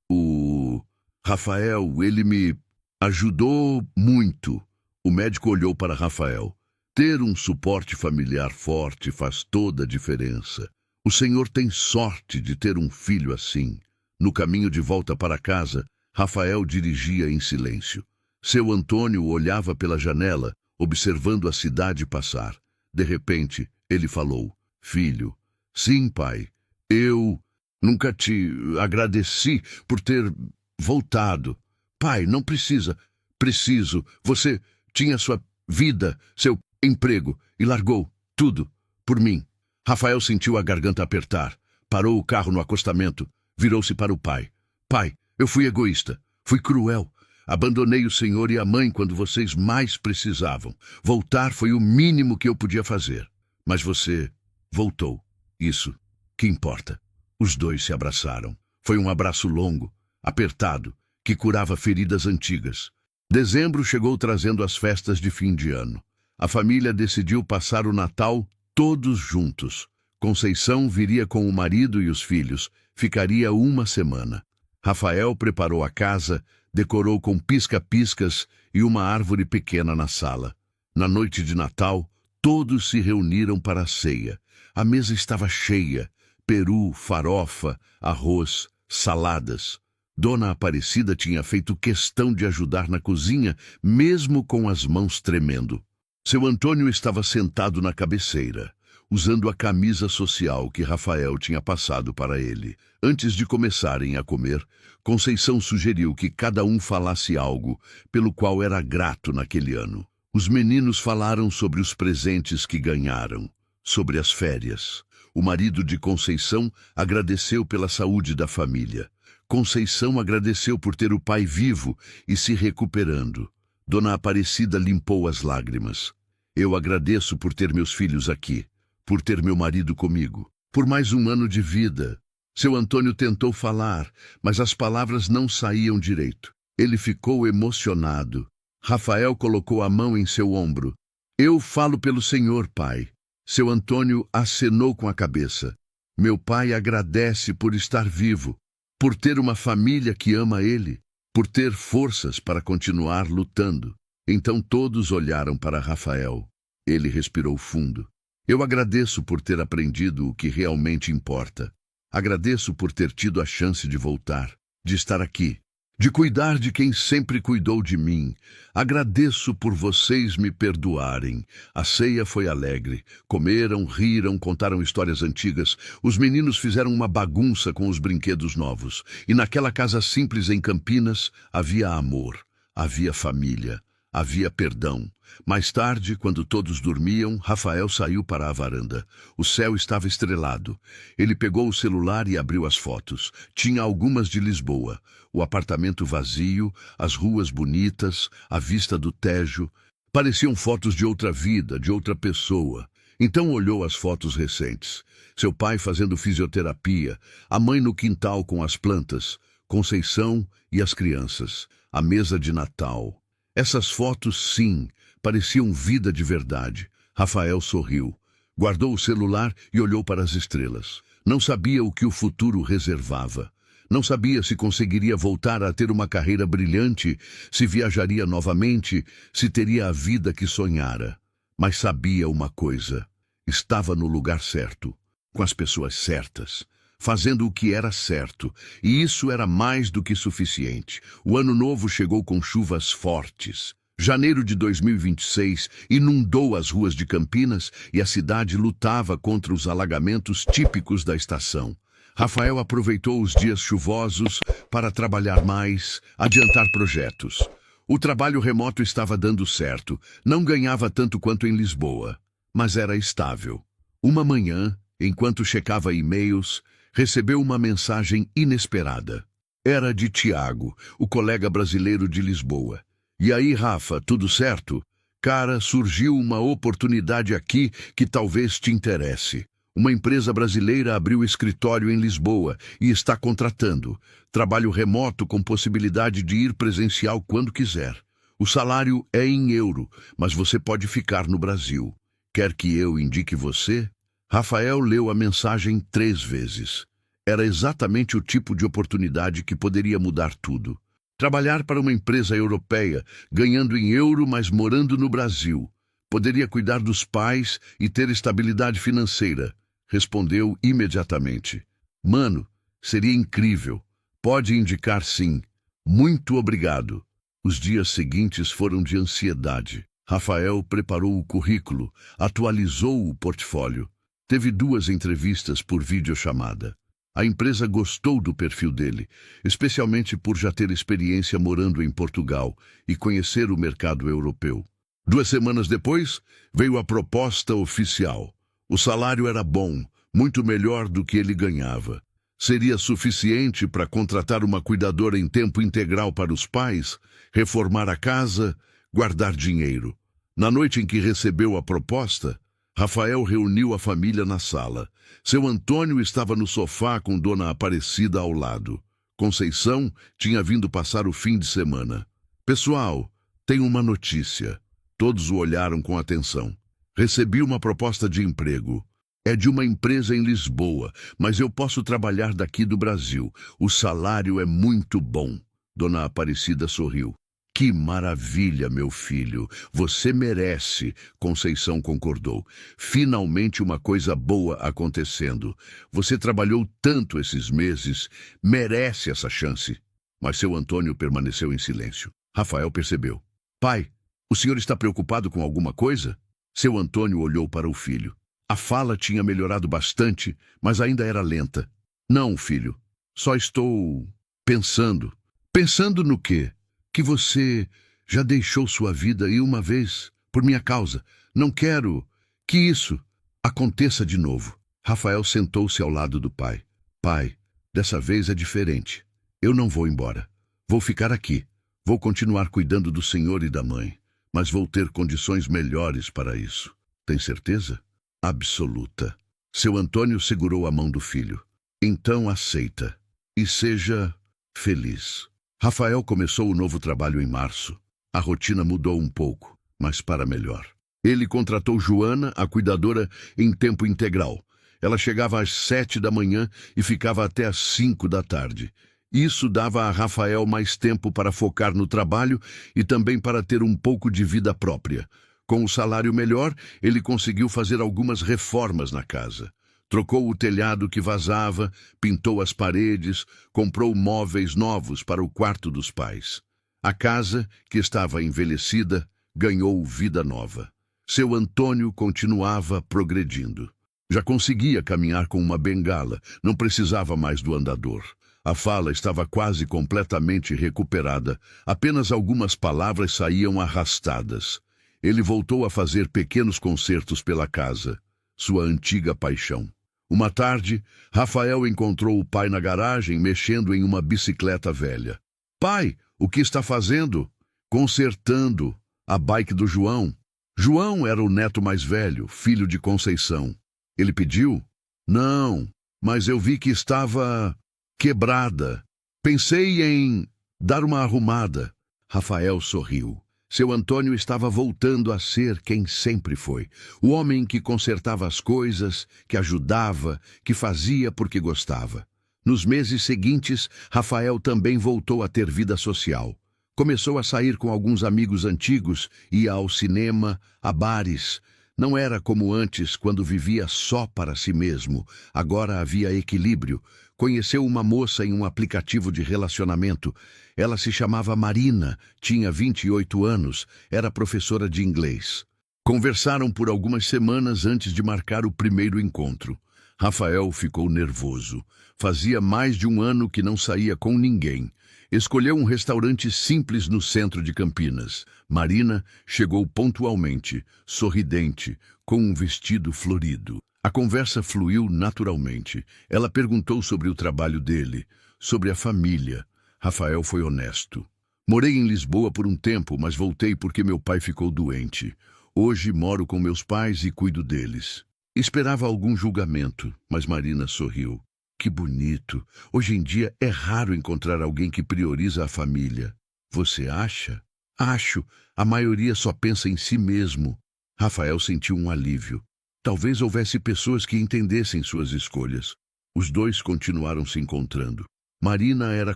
O Rafael, ele me ajudou muito. O médico olhou para Rafael. Ter um suporte familiar forte faz toda a diferença. O senhor tem sorte de ter um filho assim. No caminho de volta para casa, Rafael dirigia em silêncio. Seu Antônio olhava pela janela, observando a cidade passar. De repente, ele falou: Filho, sim, pai, eu nunca te agradeci por ter voltado. Pai, não precisa. Preciso. Você tinha sua vida, seu emprego e largou tudo por mim. Rafael sentiu a garganta apertar. Parou o carro no acostamento. Virou-se para o pai. Pai, eu fui egoísta. Fui cruel. Abandonei o senhor e a mãe quando vocês mais precisavam. Voltar foi o mínimo que eu podia fazer. Mas você voltou. Isso que importa. Os dois se abraçaram. Foi um abraço longo, apertado, que curava feridas antigas. Dezembro chegou trazendo as festas de fim de ano. A família decidiu passar o Natal todos juntos. Conceição viria com o marido e os filhos. Ficaria uma semana. Rafael preparou a casa, decorou com pisca-piscas e uma árvore pequena na sala. Na noite de Natal, todos se reuniram para a ceia. A mesa estava cheia. Peru, farofa, arroz, saladas. Dona Aparecida tinha feito questão de ajudar na cozinha, mesmo com as mãos tremendo. Seu Antônio estava sentado na cabeceira, usando a camisa social que Rafael tinha passado para ele. Antes de começarem a comer, Conceição sugeriu que cada um falasse algo pelo qual era grato naquele ano. Os meninos falaram sobre os presentes que ganharam, sobre as férias. O marido de Conceição agradeceu pela saúde da família. Conceição agradeceu por ter o pai vivo e se recuperando. Dona Aparecida limpou as lágrimas. Eu agradeço por ter meus filhos aqui, por ter meu marido comigo, por mais um ano de vida. Seu Antônio tentou falar, mas as palavras não saíam direito. Ele ficou emocionado. Rafael colocou a mão em seu ombro. Eu falo pelo senhor, pai. Seu Antônio acenou com a cabeça. Meu pai agradece por estar vivo, por ter uma família que ama ele, por ter forças para continuar lutando. Então todos olharam para Rafael. Ele respirou fundo. Eu agradeço por ter aprendido o que realmente importa. Agradeço por ter tido a chance de voltar, de estar aqui, de cuidar de quem sempre cuidou de mim. Agradeço por vocês me perdoarem. A ceia foi alegre. Comeram, riram, contaram histórias antigas. Os meninos fizeram uma bagunça com os brinquedos novos. E naquela casa simples em Campinas havia amor, havia família, Havia perdão. Mais tarde, quando todos dormiam, Rafael saiu para a varanda. O céu estava estrelado. Ele pegou o celular e abriu as fotos. Tinha algumas de Lisboa. O apartamento vazio, as ruas bonitas, a vista do Tejo. Pareciam fotos de outra vida, de outra pessoa. Então olhou as fotos recentes. Seu pai fazendo fisioterapia, a mãe no quintal com as plantas, Conceição e as crianças, a mesa de Natal. Essas fotos, sim, pareciam vida de verdade. Rafael sorriu, guardou o celular e olhou para as estrelas. Não sabia o que o futuro reservava. Não sabia se conseguiria voltar a ter uma carreira brilhante, se viajaria novamente, se teria a vida que sonhara. Mas sabia uma coisa: estava no lugar certo, com as pessoas certas, fazendo o que era certo, e isso era mais do que suficiente. O ano novo chegou com chuvas fortes. Janeiro de 2026 inundou as ruas de Campinas e a cidade lutava contra os alagamentos típicos da estação. Rafael aproveitou os dias chuvosos para trabalhar mais, adiantar projetos. O trabalho remoto estava dando certo, não ganhava tanto quanto em Lisboa, mas era estável. Uma manhã, enquanto checava e-mails, recebeu uma mensagem inesperada. Era de Tiago, o colega brasileiro de Lisboa. E aí, Rafa, tudo certo? Cara, surgiu uma oportunidade aqui que talvez te interesse. Uma empresa brasileira abriu escritório em Lisboa e está contratando. Trabalho remoto com possibilidade de ir presencial quando quiser. O salário é em euro, mas você pode ficar no Brasil. Quer que eu indique você? Rafael leu a mensagem 3 vezes. Era exatamente o tipo de oportunidade que poderia mudar tudo. Trabalhar para uma empresa europeia, ganhando em euro, mas morando no Brasil. Poderia cuidar dos pais e ter estabilidade financeira. Respondeu imediatamente. Mano, seria incrível. Pode indicar sim. Muito obrigado. Os dias seguintes foram de ansiedade. Rafael preparou o currículo, atualizou o portfólio. Teve 2 entrevistas por videochamada. A empresa gostou do perfil dele, especialmente por já ter experiência morando em Portugal e conhecer o mercado europeu. 2 semanas depois, veio a proposta oficial. O salário era bom, muito melhor do que ele ganhava. Seria suficiente para contratar uma cuidadora em tempo integral para os pais, reformar a casa, guardar dinheiro. Na noite em que recebeu a proposta, Rafael reuniu a família na sala. Seu Antônio estava no sofá com Dona Aparecida ao lado. Conceição tinha vindo passar o fim de semana. Pessoal, tenho uma notícia. Todos o olharam com atenção. Recebi uma proposta de emprego. É de uma empresa em Lisboa, mas eu posso trabalhar daqui do Brasil. O salário é muito bom. Dona Aparecida sorriu. Que maravilha, meu filho. Você merece, Conceição concordou. Finalmente uma coisa boa acontecendo. Você trabalhou tanto esses meses, merece essa chance. Mas seu Antônio permaneceu em silêncio. Rafael percebeu. Pai, o senhor está preocupado com alguma coisa? Seu Antônio olhou para o filho. A fala tinha melhorado bastante, mas ainda era lenta. Não, filho. Só estou pensando. Pensando no quê? Que você já deixou sua vida e uma vez, por minha causa. Não quero que isso aconteça de novo. Rafael sentou-se ao lado do pai. Pai, dessa vez é diferente. Eu não vou embora. Vou ficar aqui. Vou continuar cuidando do senhor e da mãe. Mas vou ter condições melhores para isso. Tem certeza? Absoluta. Seu Antônio segurou a mão do filho. Então aceita. E seja feliz. Rafael começou o novo trabalho em março. A rotina mudou um pouco, mas para melhor. Ele contratou Joana, a cuidadora, em tempo integral. Ela chegava às 7 da manhã e ficava até às 5 da tarde. Isso dava a Rafael mais tempo para focar no trabalho e também para ter um pouco de vida própria. Com o salário melhor, ele conseguiu fazer algumas reformas na casa. Trocou o telhado que vazava, pintou as paredes, comprou móveis novos para o quarto dos pais. A casa, que estava envelhecida, ganhou vida nova. Seu Antônio continuava progredindo. Já conseguia caminhar com uma bengala, não precisava mais do andador. A fala estava quase completamente recuperada. Apenas algumas palavras saíam arrastadas. Ele voltou a fazer pequenos concertos pela casa, sua antiga paixão. Uma tarde, Rafael encontrou o pai na garagem, mexendo em uma bicicleta velha. Pai, o que está fazendo? Consertando a bike do João. João era o neto mais velho, filho de Conceição. Ele pediu? Não, mas eu vi que estava quebrada. Pensei em dar uma arrumada. Rafael sorriu. Seu Antônio estava voltando a ser quem sempre foi. O homem que consertava as coisas, que ajudava, que fazia porque gostava. Nos meses seguintes, Rafael também voltou a ter vida social. Começou a sair com alguns amigos antigos, ia ao cinema, a bares. Não era como antes, quando vivia só para si mesmo. Agora havia equilíbrio. Conheceu uma moça em um aplicativo de relacionamento. Ela se chamava Marina, tinha 28 anos, era professora de inglês. Conversaram por algumas semanas antes de marcar o primeiro encontro. Rafael ficou nervoso. Fazia mais de um ano que não saía com ninguém. Escolheu um restaurante simples no centro de Campinas. Marina chegou pontualmente, sorridente, com um vestido florido. A conversa fluiu naturalmente. Ela perguntou sobre o trabalho dele, sobre a família. Rafael foi honesto. Morei em Lisboa por um tempo, mas voltei porque meu pai ficou doente. Hoje moro com meus pais e cuido deles. Esperava algum julgamento, mas Marina sorriu. Que bonito. Hoje em dia é raro encontrar alguém que prioriza a família. Você acha? Acho. A maioria só pensa em si mesmo. Rafael sentiu um alívio. Talvez houvesse pessoas que entendessem suas escolhas. Os dois continuaram se encontrando. Marina era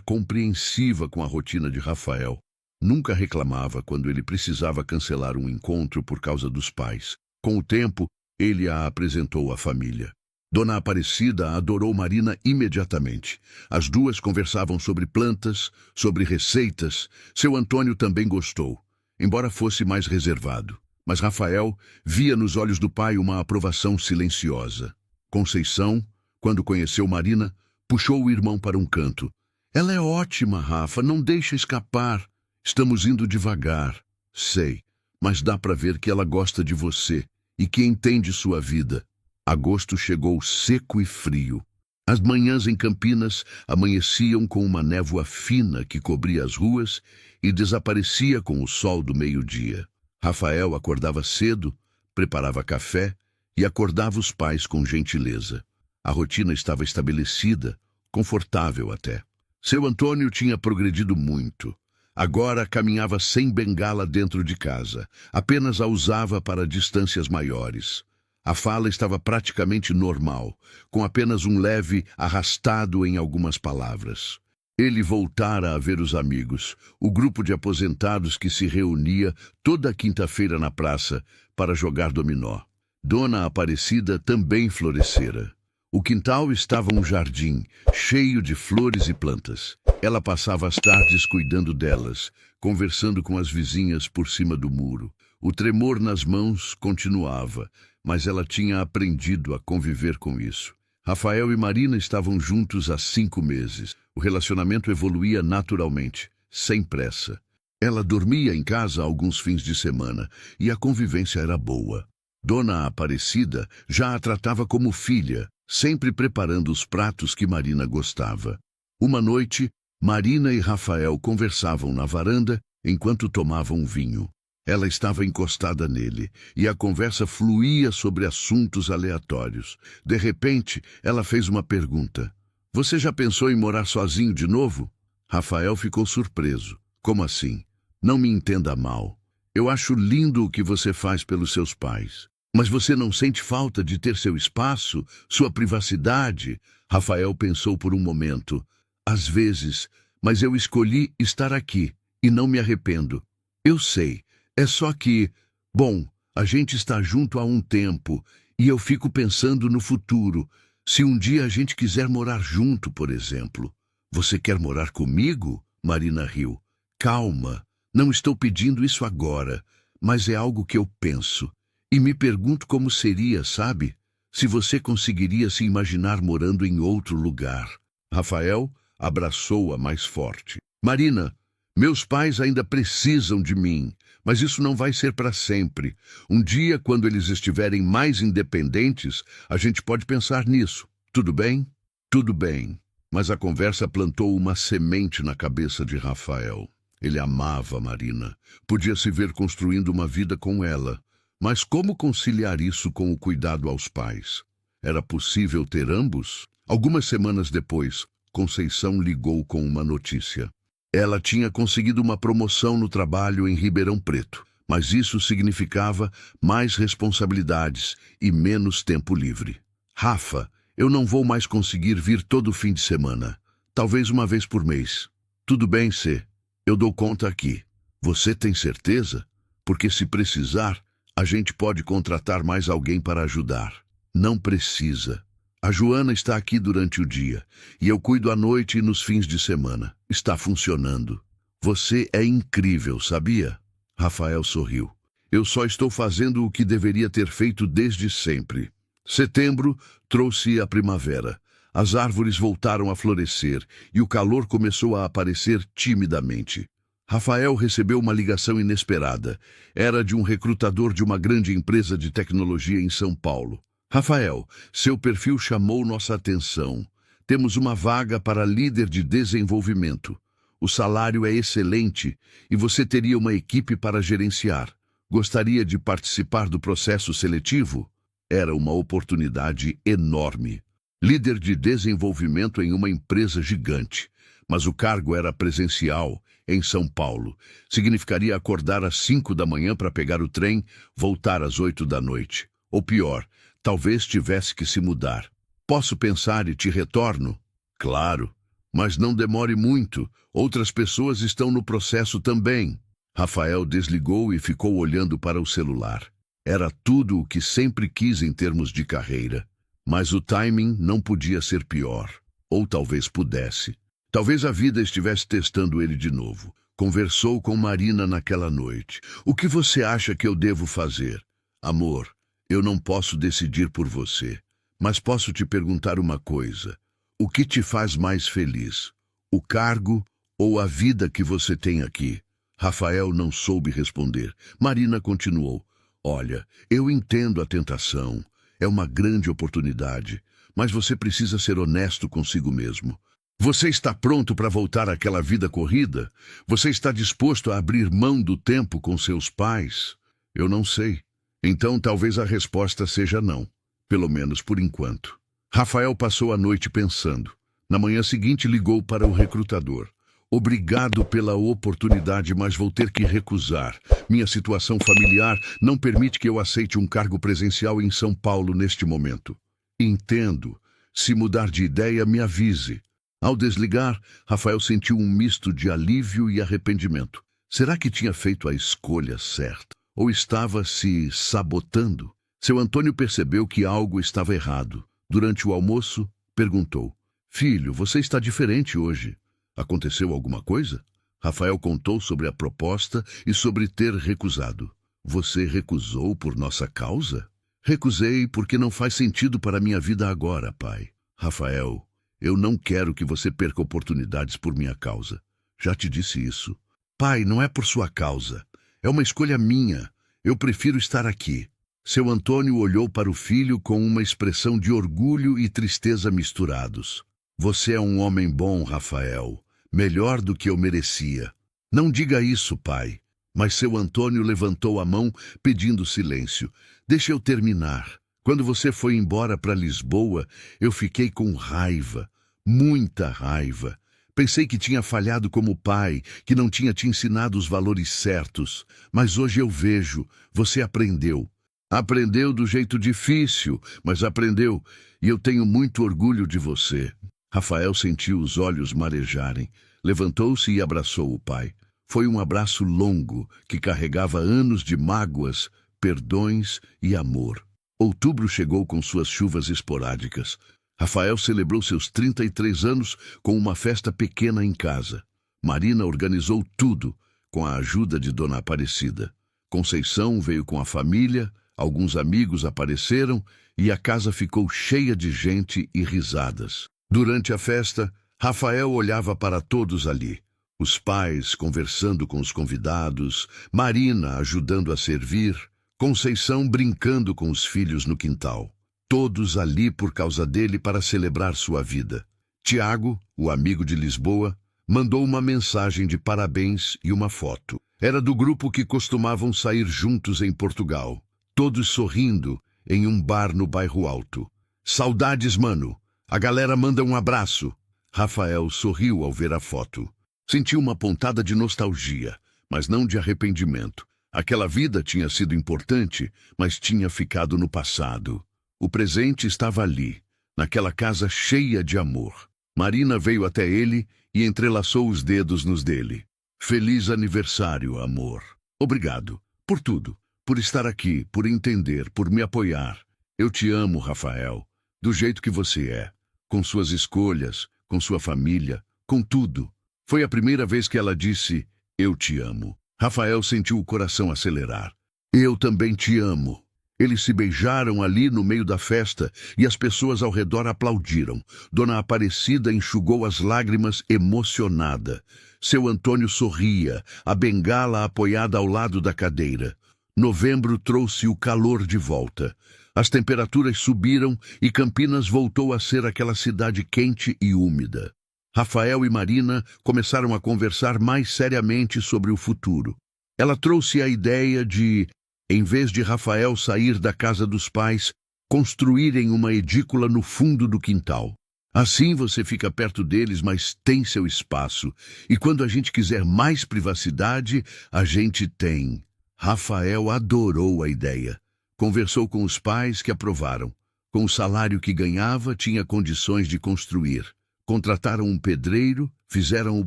compreensiva com a rotina de Rafael. Nunca reclamava quando ele precisava cancelar um encontro por causa dos pais. Com o tempo, ele a apresentou à família. Dona Aparecida adorou Marina imediatamente. As duas conversavam sobre plantas, sobre receitas. Seu Antônio também gostou, embora fosse mais reservado. Mas Rafael via nos olhos do pai uma aprovação silenciosa. Conceição, quando conheceu Marina, puxou o irmão para um canto. Ela é ótima, Rafa, não deixa escapar. Estamos indo devagar. Sei, mas dá para ver que ela gosta de você e que entende sua vida. Agosto chegou seco e frio. As manhãs em Campinas amanheciam com uma névoa fina que cobria as ruas e desaparecia com o sol do meio-dia. Rafael acordava cedo, preparava café e acordava os pais com gentileza. A rotina estava estabelecida, confortável até. Seu Antônio tinha progredido muito. Agora caminhava sem bengala dentro de casa, apenas a usava para distâncias maiores. A fala estava praticamente normal, com apenas um leve arrastado em algumas palavras. Ele voltara a ver os amigos, o grupo de aposentados que se reunia toda quinta-feira na praça para jogar dominó. Dona Aparecida também florescera. O quintal estava um jardim, cheio de flores e plantas. Ela passava as tardes cuidando delas, conversando com as vizinhas por cima do muro. O tremor nas mãos continuava, mas ela tinha aprendido a conviver com isso. Rafael e Marina estavam juntos há 5 meses. O relacionamento evoluía naturalmente, sem pressa. Ela dormia em casa alguns fins de semana e a convivência era boa. Dona Aparecida já a tratava como filha, sempre preparando os pratos que Marina gostava. Uma noite, Marina e Rafael conversavam na varanda enquanto tomavam vinho. Ela estava encostada nele, e a conversa fluía sobre assuntos aleatórios. De repente, ela fez uma pergunta. Você já pensou em morar sozinho de novo? Rafael ficou surpreso. Como assim? Não me entenda mal. Eu acho lindo o que você faz pelos seus pais. Mas você não sente falta de ter seu espaço, sua privacidade? Rafael pensou por um momento. Às vezes, mas eu escolhi estar aqui, e não me arrependo. Eu sei. É só que, bom, a gente está junto há um tempo e eu fico pensando no futuro. Se um dia a gente quiser morar junto, por exemplo. Você quer morar comigo? Marina riu. Calma, não estou pedindo isso agora, mas é algo que eu penso. E me pergunto como seria, sabe? Se você conseguiria se imaginar morando em outro lugar. Rafael Abraçou-a mais forte. Marina, meus pais ainda precisam de mim, mas isso não vai ser para sempre. Um dia, quando eles estiverem mais independentes, a gente pode pensar nisso. Tudo bem? Tudo bem. Mas a conversa plantou uma semente na cabeça de Rafael. Ele amava Marina. Podia se ver construindo uma vida com ela. Mas como conciliar isso com o cuidado aos pais? Era possível ter ambos? Algumas semanas depois, Conceição ligou com uma notícia. Ela tinha conseguido uma promoção no trabalho em Ribeirão Preto, mas isso significava mais responsabilidades e menos tempo livre. Rafa, eu não vou mais conseguir vir todo fim de semana. Talvez uma vez por mês. Tudo bem, Cê. Eu dou conta aqui. Você tem certeza? Porque se precisar, a gente pode contratar mais alguém para ajudar. Não precisa. A Joana está aqui durante o dia, e eu cuido à noite e nos fins de semana. Está funcionando. Você é incrível, sabia? Rafael sorriu. Eu só estou fazendo o que deveria ter feito desde sempre. Setembro trouxe a primavera. As árvores voltaram a florescer e o calor começou a aparecer timidamente. Rafael recebeu uma ligação inesperada. Era de um recrutador de uma grande empresa de tecnologia em São Paulo. Rafael, seu perfil chamou nossa atenção. Temos uma vaga para líder de desenvolvimento. O salário é excelente e você teria uma equipe para gerenciar. Gostaria de participar do processo seletivo? Era uma oportunidade enorme. Líder de desenvolvimento em uma empresa gigante. Mas o cargo era presencial, em São Paulo. Significaria acordar às 5 da manhã para pegar o trem, voltar às 8 da noite. Ou pior, talvez tivesse que se mudar. Posso pensar e te retorno? Claro, mas não demore muito. Outras pessoas estão no processo também. Rafael desligou e ficou olhando para o celular. Era tudo o que sempre quis em termos de carreira. Mas o timing não podia ser pior. Ou talvez pudesse. Talvez a vida estivesse testando ele de novo. Conversou com Marina naquela noite. O que você acha que eu devo fazer? Amor, eu não posso decidir por você, mas posso te perguntar uma coisa. O que te faz mais feliz? O cargo ou a vida que você tem aqui? Rafael não soube responder. Marina continuou. Olha, eu entendo a tentação. É uma grande oportunidade, mas você precisa ser honesto consigo mesmo. Você está pronto para voltar àquela vida corrida? Você está disposto a abrir mão do tempo com seus pais? Eu não sei. Então talvez a resposta seja não, pelo menos por enquanto. Rafael passou a noite pensando. Na manhã seguinte ligou para o recrutador. Obrigado pela oportunidade, mas vou ter que recusar. Minha situação familiar não permite que eu aceite um cargo presencial em São Paulo neste momento. Entendo. Se mudar de ideia, me avise. Ao desligar, Rafael sentiu um misto de alívio e arrependimento. Será que tinha feito a escolha certa? Ou estava se sabotando? Seu Antônio percebeu que algo estava errado. Durante o almoço, perguntou. Filho, você está diferente hoje. Aconteceu alguma coisa? Rafael contou sobre a proposta e sobre ter recusado. Você recusou por nossa causa? Recusei porque não faz sentido para minha vida agora, pai. Rafael, eu não quero que você perca oportunidades por minha causa. Já te disse isso. Pai, não é por sua causa. É uma escolha minha. Eu prefiro estar aqui. Seu Antônio olhou para o filho com uma expressão de orgulho e tristeza misturados. Você é um homem bom, Rafael. Melhor do que eu merecia. Não diga isso, pai. Mas seu Antônio levantou a mão, pedindo silêncio. Deixa eu terminar. Quando você foi embora para Lisboa, eu fiquei com raiva. Muita raiva. Pensei que tinha falhado como pai, que não tinha te ensinado os valores certos. Mas hoje eu vejo, você aprendeu. Aprendeu do jeito difícil, mas aprendeu. E eu tenho muito orgulho de você. Rafael sentiu os olhos marejarem. Levantou-se e abraçou o pai. Foi um abraço longo, que carregava anos de mágoas, perdões e amor. Outubro chegou com suas chuvas esporádicas. Rafael celebrou seus 33 anos com uma festa pequena em casa. Marina organizou tudo, com a ajuda de Dona Aparecida. Conceição veio com a família, alguns amigos apareceram e a casa ficou cheia de gente e risadas. Durante a festa, Rafael olhava para todos ali. Os pais conversando com os convidados, Marina ajudando a servir, Conceição brincando com os filhos no quintal. Todos ali por causa dele para celebrar sua vida. Tiago, o amigo de Lisboa, mandou uma mensagem de parabéns e uma foto. Era do grupo que costumavam sair juntos em Portugal. Todos sorrindo em um bar no Bairro Alto. Saudades, mano. A galera manda um abraço. Rafael sorriu ao ver a foto. Sentiu uma pontada de nostalgia, mas não de arrependimento. Aquela vida tinha sido importante, mas tinha ficado no passado. O presente estava ali, naquela casa cheia de amor. Marina veio até ele e entrelaçou os dedos nos dele. Feliz aniversário, amor. Obrigado por tudo, por estar aqui, por entender, por me apoiar. Eu te amo, Rafael, do jeito que você é, com suas escolhas, com sua família, com tudo. Foi a primeira vez que ela disse, eu te amo. Rafael sentiu o coração acelerar. Eu também te amo. Eles se beijaram ali no meio da festa e as pessoas ao redor aplaudiram. Dona Aparecida enxugou as lágrimas emocionada. Seu Antônio sorria, a bengala apoiada ao lado da cadeira. Novembro trouxe o calor de volta. As temperaturas subiram e Campinas voltou a ser aquela cidade quente e úmida. Rafael e Marina começaram a conversar mais seriamente sobre o futuro. Ela trouxe a ideia de, em vez de Rafael sair da casa dos pais, construírem uma edícula no fundo do quintal. Assim você fica perto deles, mas tem seu espaço. E quando a gente quiser mais privacidade, a gente tem. Rafael adorou a ideia. Conversou com os pais que aprovaram. Com o salário que ganhava, tinha condições de construir. Contrataram um pedreiro, fizeram o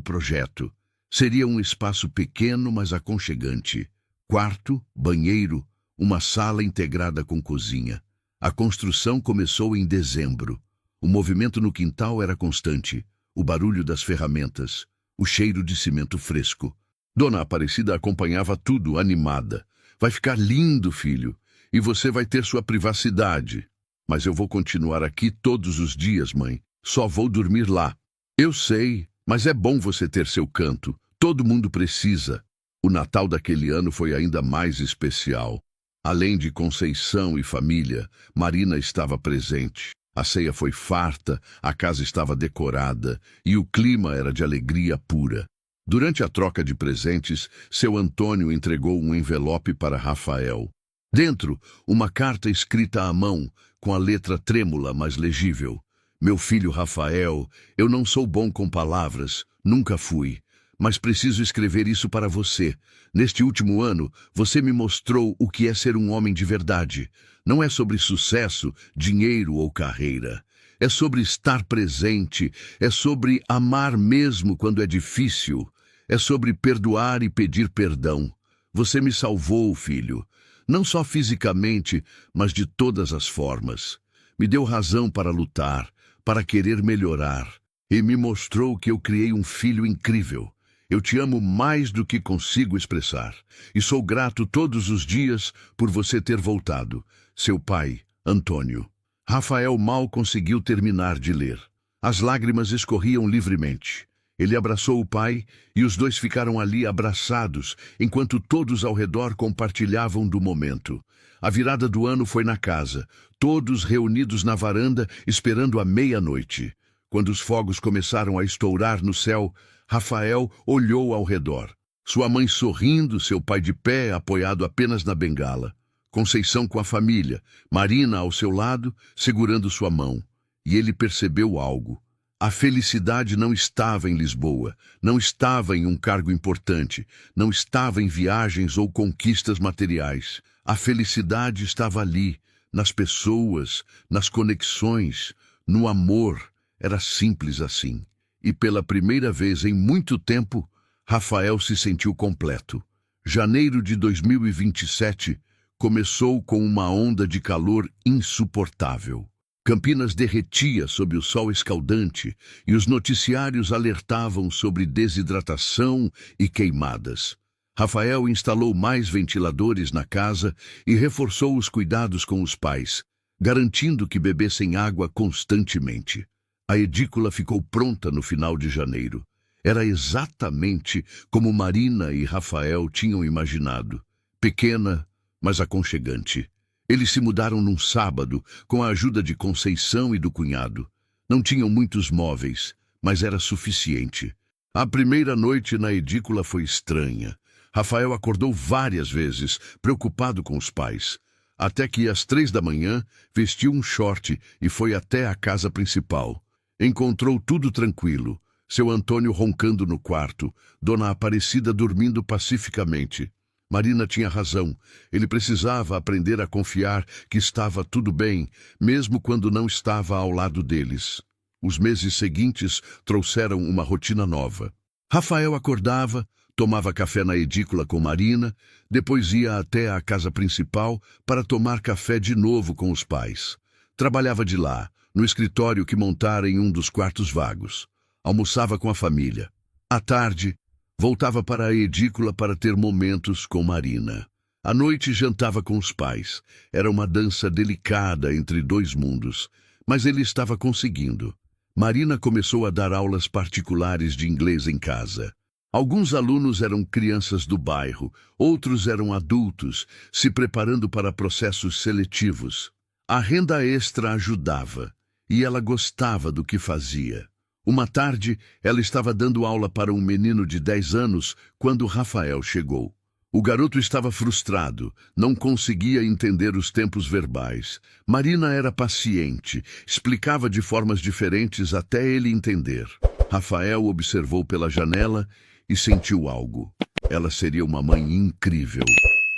projeto. Seria um espaço pequeno, mas aconchegante. Quarto, banheiro, uma sala integrada com cozinha. A construção começou em dezembro. O movimento no quintal era constante. O barulho das ferramentas, o cheiro de cimento fresco. Dona Aparecida acompanhava tudo, animada. Vai ficar lindo, filho, e você vai ter sua privacidade. Mas eu vou continuar aqui todos os dias, mãe. Só vou dormir lá. Eu sei, mas é bom você ter seu canto. Todo mundo precisa. O Natal daquele ano foi ainda mais especial. Além de Conceição e família, Marina estava presente. A ceia foi farta, a casa estava decorada e o clima era de alegria pura. Durante a troca de presentes, seu Antônio entregou um envelope para Rafael. Dentro, uma carta escrita à mão, com a letra trêmula, mas legível. Meu filho Rafael, eu não sou bom com palavras, nunca fui. Mas preciso escrever isso para você. Neste último ano, você me mostrou o que é ser um homem de verdade. Não é sobre sucesso, dinheiro ou carreira. É sobre estar presente, é sobre amar mesmo quando é difícil. É sobre perdoar e pedir perdão. Você me salvou, filho. Não só fisicamente, mas de todas as formas. Me deu razão para lutar, para querer melhorar. E me mostrou que eu criei um filho incrível. Eu te amo mais do que consigo expressar. E sou grato todos os dias por você ter voltado. Seu pai, Antônio. Rafael mal conseguiu terminar de ler. As lágrimas escorriam livremente. Ele abraçou o pai e os dois ficaram ali abraçados, enquanto todos ao redor compartilhavam do momento. A virada do ano foi na casa, todos reunidos na varanda esperando a meia-noite. Quando os fogos começaram a estourar no céu, Rafael olhou ao redor. Sua mãe sorrindo, seu pai de pé, apoiado apenas na bengala. Conceição com a família, Marina ao seu lado, segurando sua mão. E ele percebeu algo. A felicidade não estava em Lisboa, não estava em um cargo importante, não estava em viagens ou conquistas materiais. A felicidade estava ali, nas pessoas, nas conexões, no amor. Era simples assim. E pela primeira vez em muito tempo, Rafael se sentiu completo. Janeiro de 2027 começou com uma onda de calor insuportável. Campinas derretia sob o sol escaldante e os noticiários alertavam sobre desidratação e queimadas. Rafael instalou mais ventiladores na casa e reforçou os cuidados com os pais, garantindo que bebessem água constantemente. A edícula ficou pronta no final de janeiro. Era exatamente como Marina e Rafael tinham imaginado. Pequena, mas aconchegante. Eles se mudaram num sábado, com a ajuda de Conceição e do cunhado. Não tinham muitos móveis, mas era suficiente. A primeira noite na edícula foi estranha. Rafael acordou várias vezes, preocupado com os pais. Até que, às 3 da manhã, vestiu um short e foi até a casa principal. Encontrou tudo tranquilo. Seu Antônio roncando no quarto, Dona Aparecida dormindo pacificamente. Marina tinha razão. Ele precisava aprender a confiar que estava tudo bem, mesmo quando não estava ao lado deles. Os meses seguintes trouxeram uma rotina nova. Rafael acordava, tomava café na edícula com Marina, depois ia até a casa principal para tomar café de novo com os pais. Trabalhava de lá, no escritório que montara em um dos quartos vagos. Almoçava com a família. À tarde, voltava para a edícula para ter momentos com Marina. À noite, jantava com os pais. Era uma dança delicada entre dois mundos, mas ele estava conseguindo. Marina começou a dar aulas particulares de inglês em casa. Alguns alunos eram crianças do bairro, outros eram adultos, se preparando para processos seletivos. A renda extra ajudava, e ela gostava do que fazia. Uma tarde, ela estava dando aula para um menino de 10 anos quando Rafael chegou. O garoto estava frustrado, não conseguia entender os tempos verbais. Marina era paciente, explicava de formas diferentes até ele entender. Rafael observou pela janela e sentiu algo. Ela seria uma mãe incrível.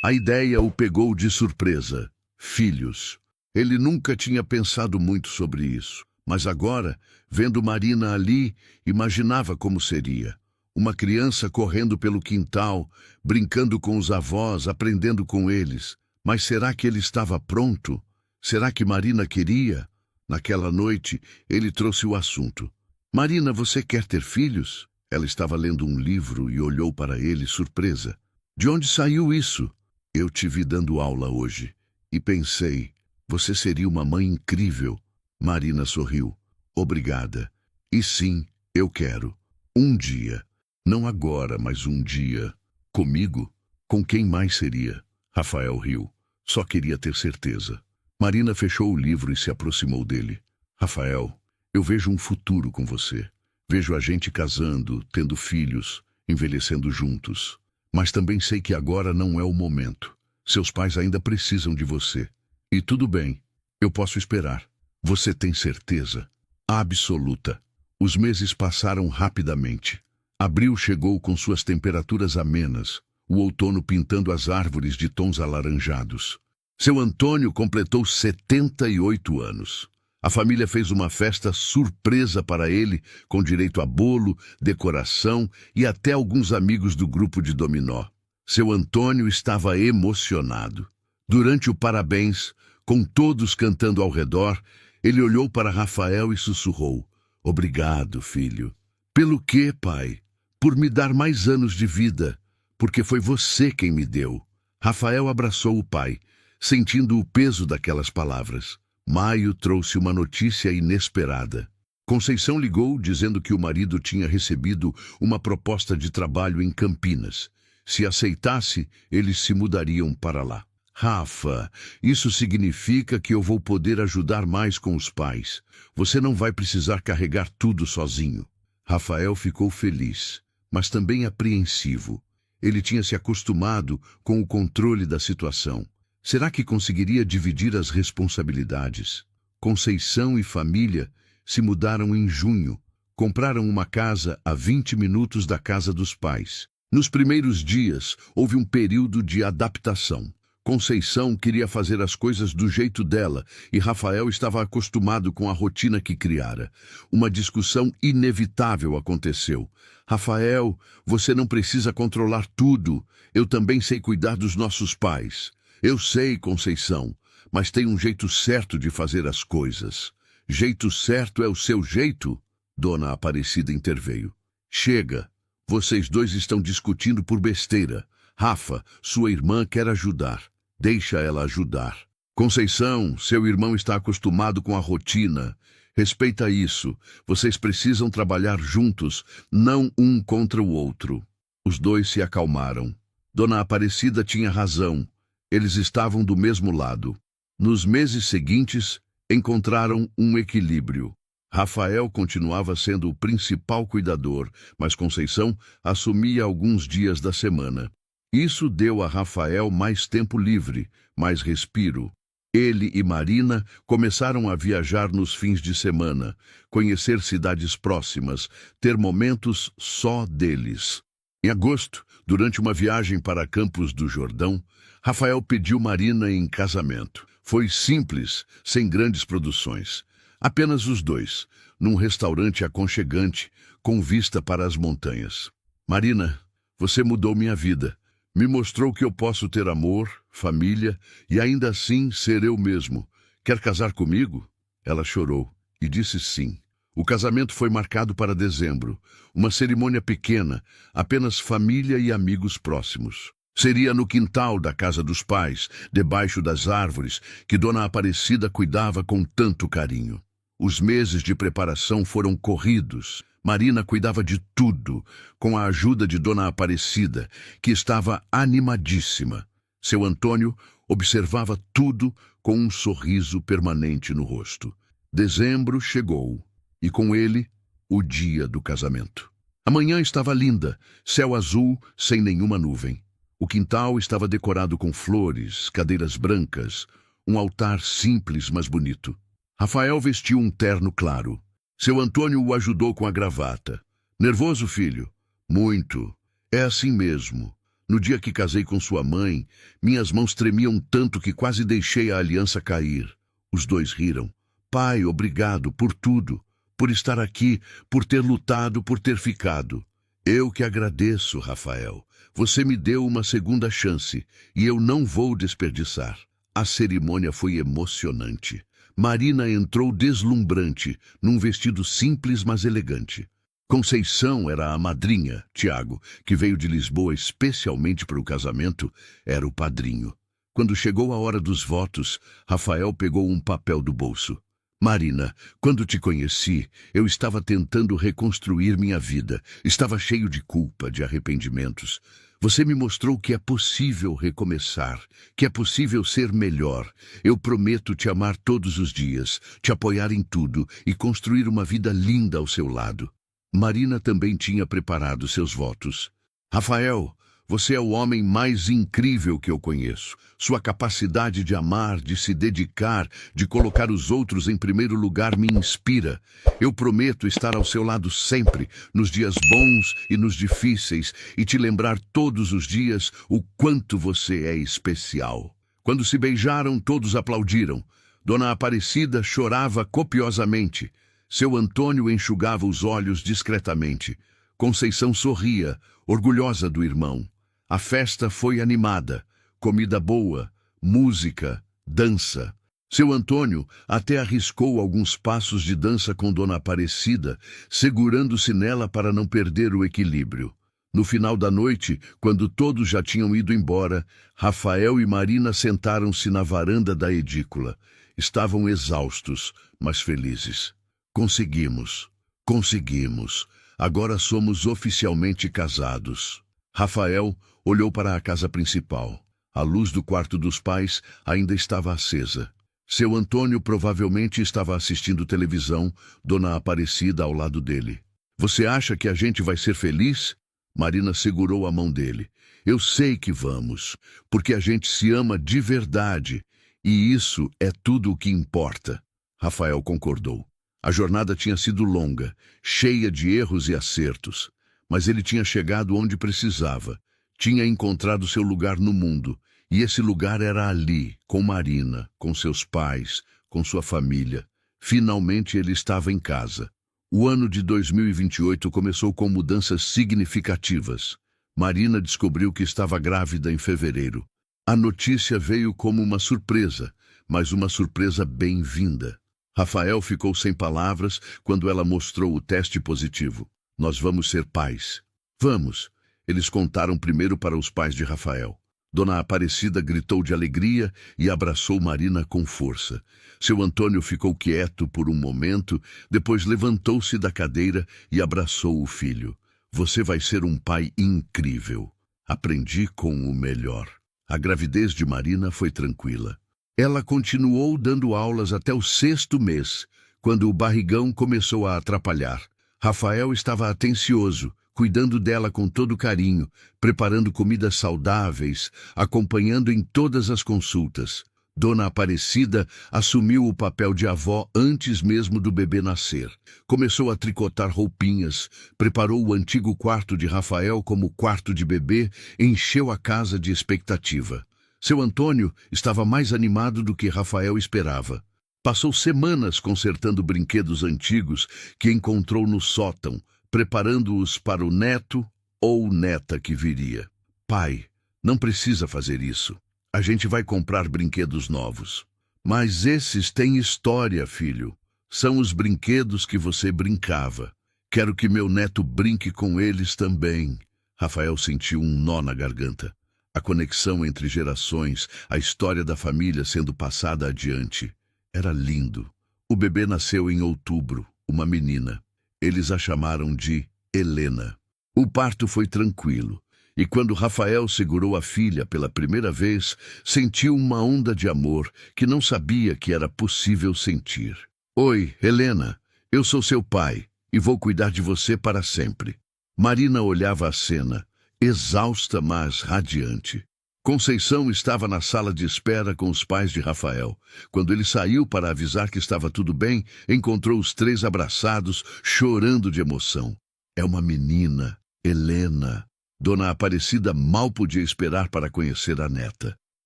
A ideia o pegou de surpresa. Filhos. Ele nunca tinha pensado muito sobre isso. Mas agora, vendo Marina ali, imaginava como seria. Uma criança correndo pelo quintal, brincando com os avós, aprendendo com eles. Mas será que ele estava pronto? Será que Marina queria? Naquela noite, ele trouxe o assunto. Marina, você quer ter filhos? Ela estava lendo um livro e olhou para ele surpresa. De onde saiu isso? Eu te vi dando aula hoje. E pensei, você seria uma mãe incrível. Marina sorriu. Obrigada. E sim, eu quero. Um dia. Não agora, mas um dia. Comigo? Com quem mais seria? Rafael riu. Só queria ter certeza. Marina fechou o livro e se aproximou dele. Rafael, eu vejo um futuro com você. Vejo a gente casando, tendo filhos, envelhecendo juntos. Mas também sei que agora não é o momento. Seus pais ainda precisam de você. E tudo bem. Eu posso esperar. Você tem certeza? Absoluta. Os meses passaram rapidamente. Abril chegou com suas temperaturas amenas, o outono pintando as árvores de tons alaranjados. Seu Antônio completou 78 anos. A família fez uma festa surpresa para ele, com direito a bolo, decoração e até alguns amigos do grupo de dominó. Seu Antônio estava emocionado. Durante o parabéns, com todos cantando ao redor, ele olhou para Rafael e sussurrou: Obrigado, filho. Pelo quê, pai? Por me dar mais anos de vida, porque foi você quem me deu. Rafael abraçou o pai, sentindo o peso daquelas palavras. Maio trouxe uma notícia inesperada. Conceição ligou dizendo que o marido tinha recebido uma proposta de trabalho em Campinas. Se aceitasse, eles se mudariam para lá. Rafa, isso significa que eu vou poder ajudar mais com os pais. Você não vai precisar carregar tudo sozinho. Rafael ficou feliz, mas também apreensivo. Ele tinha se acostumado com o controle da situação. Será que conseguiria dividir as responsabilidades? Conceição e família se mudaram em junho. Compraram uma casa a 20 minutos da casa dos pais. Nos primeiros dias, houve um período de adaptação. Conceição queria fazer as coisas do jeito dela e Rafael estava acostumado com a rotina que criara. Uma discussão inevitável aconteceu. Rafael, você não precisa controlar tudo. Eu também sei cuidar dos nossos pais. Eu sei, Conceição, mas tem um jeito certo de fazer as coisas. Jeito certo é o seu jeito? Dona Aparecida interveio. Chega, vocês dois estão discutindo por besteira. Rafa, sua irmã quer ajudar. Deixa ela ajudar. Conceição, seu irmão está acostumado com a rotina. Respeita isso. Vocês precisam trabalhar juntos, não um contra o outro. Os dois se acalmaram. Dona Aparecida tinha razão. Eles estavam do mesmo lado. Nos meses seguintes, encontraram um equilíbrio. Rafael continuava sendo o principal cuidador, mas Conceição assumia alguns dias da semana. Isso deu a Rafael mais tempo livre, mais respiro. Ele e Marina começaram a viajar nos fins de semana, conhecer cidades próximas, ter momentos só deles. Em agosto, durante uma viagem para Campos do Jordão, Rafael pediu Marina em casamento. Foi simples, sem grandes produções. Apenas os dois, num restaurante aconchegante, com vista para as montanhas. Marina, você mudou minha vida. Me mostrou que eu posso ter amor, família e ainda assim ser eu mesmo. Quer casar comigo? Ela chorou e disse sim. O casamento foi marcado para dezembro. Uma cerimônia pequena, apenas família e amigos próximos. Seria no quintal da casa dos pais, debaixo das árvores, que Dona Aparecida cuidava com tanto carinho. Os meses de preparação foram corridos. Marina cuidava de tudo, com a ajuda de Dona Aparecida, que estava animadíssima. Seu Antônio observava tudo com um sorriso permanente no rosto. Dezembro chegou, e com ele, o dia do casamento. A manhã estava linda, céu azul sem nenhuma nuvem. O quintal estava decorado com flores, cadeiras brancas, um altar simples, mas bonito. Rafael vestiu um terno claro. Seu Antônio o ajudou com a gravata. Nervoso, filho? Muito. É assim mesmo. No dia que casei com sua mãe, minhas mãos tremiam tanto que quase deixei a aliança cair. Os dois riram. Pai, obrigado por tudo. Por estar aqui, por ter lutado, por ter ficado. Eu que agradeço, Rafael. Você me deu uma segunda chance e eu não vou desperdiçar. A cerimônia foi emocionante. Marina entrou deslumbrante, num vestido simples, mas elegante. Conceição era a madrinha, Tiago, que veio de Lisboa especialmente para o casamento, era o padrinho. Quando chegou a hora dos votos, Rafael pegou um papel do bolso. Marina, quando te conheci, eu estava tentando reconstruir minha vida. Estava cheio de culpa, de arrependimentos. Você me mostrou que é possível recomeçar, que é possível ser melhor. Eu prometo te amar todos os dias, te apoiar em tudo e construir uma vida linda ao seu lado. Marina também tinha preparado seus votos. Rafael, você é o homem mais incrível que eu conheço. Sua capacidade de amar, de se dedicar, de colocar os outros em primeiro lugar me inspira. Eu prometo estar ao seu lado sempre, nos dias bons e nos difíceis, e te lembrar todos os dias o quanto você é especial. Quando se beijaram, todos aplaudiram. Dona Aparecida chorava copiosamente. Seu Antônio enxugava os olhos discretamente. Conceição sorria, orgulhosa do irmão. A festa foi animada, comida boa, música, dança. Seu Antônio até arriscou alguns passos de dança com Dona Aparecida, segurando-se nela para não perder o equilíbrio. No final da noite, quando todos já tinham ido embora, Rafael e Marina sentaram-se na varanda da edícula. Estavam exaustos, mas felizes. Conseguimos, conseguimos. Agora somos oficialmente casados. Rafael olhou para a casa principal. A luz do quarto dos pais ainda estava acesa. Seu Antônio provavelmente estava assistindo televisão, Dona Aparecida ao lado dele. Você acha que a gente vai ser feliz? Marina segurou a mão dele. Eu sei que vamos, porque a gente se ama de verdade, e isso é tudo o que importa. Rafael concordou. A jornada tinha sido longa, cheia de erros e acertos, mas ele tinha chegado onde precisava. Tinha encontrado seu lugar no mundo, e esse lugar era ali, com Marina, com seus pais, com sua família. Finalmente ele estava em casa. O ano de 2028 começou com mudanças significativas. Marina descobriu que estava grávida em fevereiro. A notícia veio como uma surpresa, mas uma surpresa bem-vinda. Rafael ficou sem palavras quando ela mostrou o teste positivo. Nós vamos ser pais. Vamos. Eles contaram primeiro para os pais de Rafael. Dona Aparecida gritou de alegria e abraçou Marina com força. Seu Antônio ficou quieto por um momento, depois levantou-se da cadeira e abraçou o filho. Você vai ser um pai incrível. Aprendi com o melhor. A gravidez de Marina foi tranquila. Ela continuou dando aulas até o 6º mês, quando o barrigão começou a atrapalhar. Rafael estava atencioso, cuidando dela com todo carinho, preparando comidas saudáveis, acompanhando em todas as consultas. Dona Aparecida assumiu o papel de avó antes mesmo do bebê nascer. Começou a tricotar roupinhas, preparou o antigo quarto de Rafael como quarto de bebê, encheu a casa de expectativa. Seu Antônio estava mais animado do que Rafael esperava. Passou semanas consertando brinquedos antigos que encontrou no sótão, preparando-os para o neto ou neta que viria. Pai, não precisa fazer isso. A gente vai comprar brinquedos novos. Mas esses têm história, filho. São os brinquedos que você brincava. Quero que meu neto brinque com eles também. Rafael sentiu um nó na garganta. A conexão entre gerações, a história da família sendo passada adiante. Era lindo. O bebê nasceu em outubro, uma menina. Eles a chamaram de Helena. O parto foi tranquilo. E quando Rafael segurou a filha pela primeira vez, sentiu uma onda de amor que não sabia que era possível sentir. Oi, Helena, eu sou seu pai e vou cuidar de você para sempre. Marina olhava a cena, exausta mas radiante. Conceição estava na sala de espera com os pais de Rafael. Quando ele saiu para avisar que estava tudo bem, encontrou os 3 abraçados, chorando de emoção. É uma menina, Helena. Dona Aparecida mal podia esperar para conhecer a neta.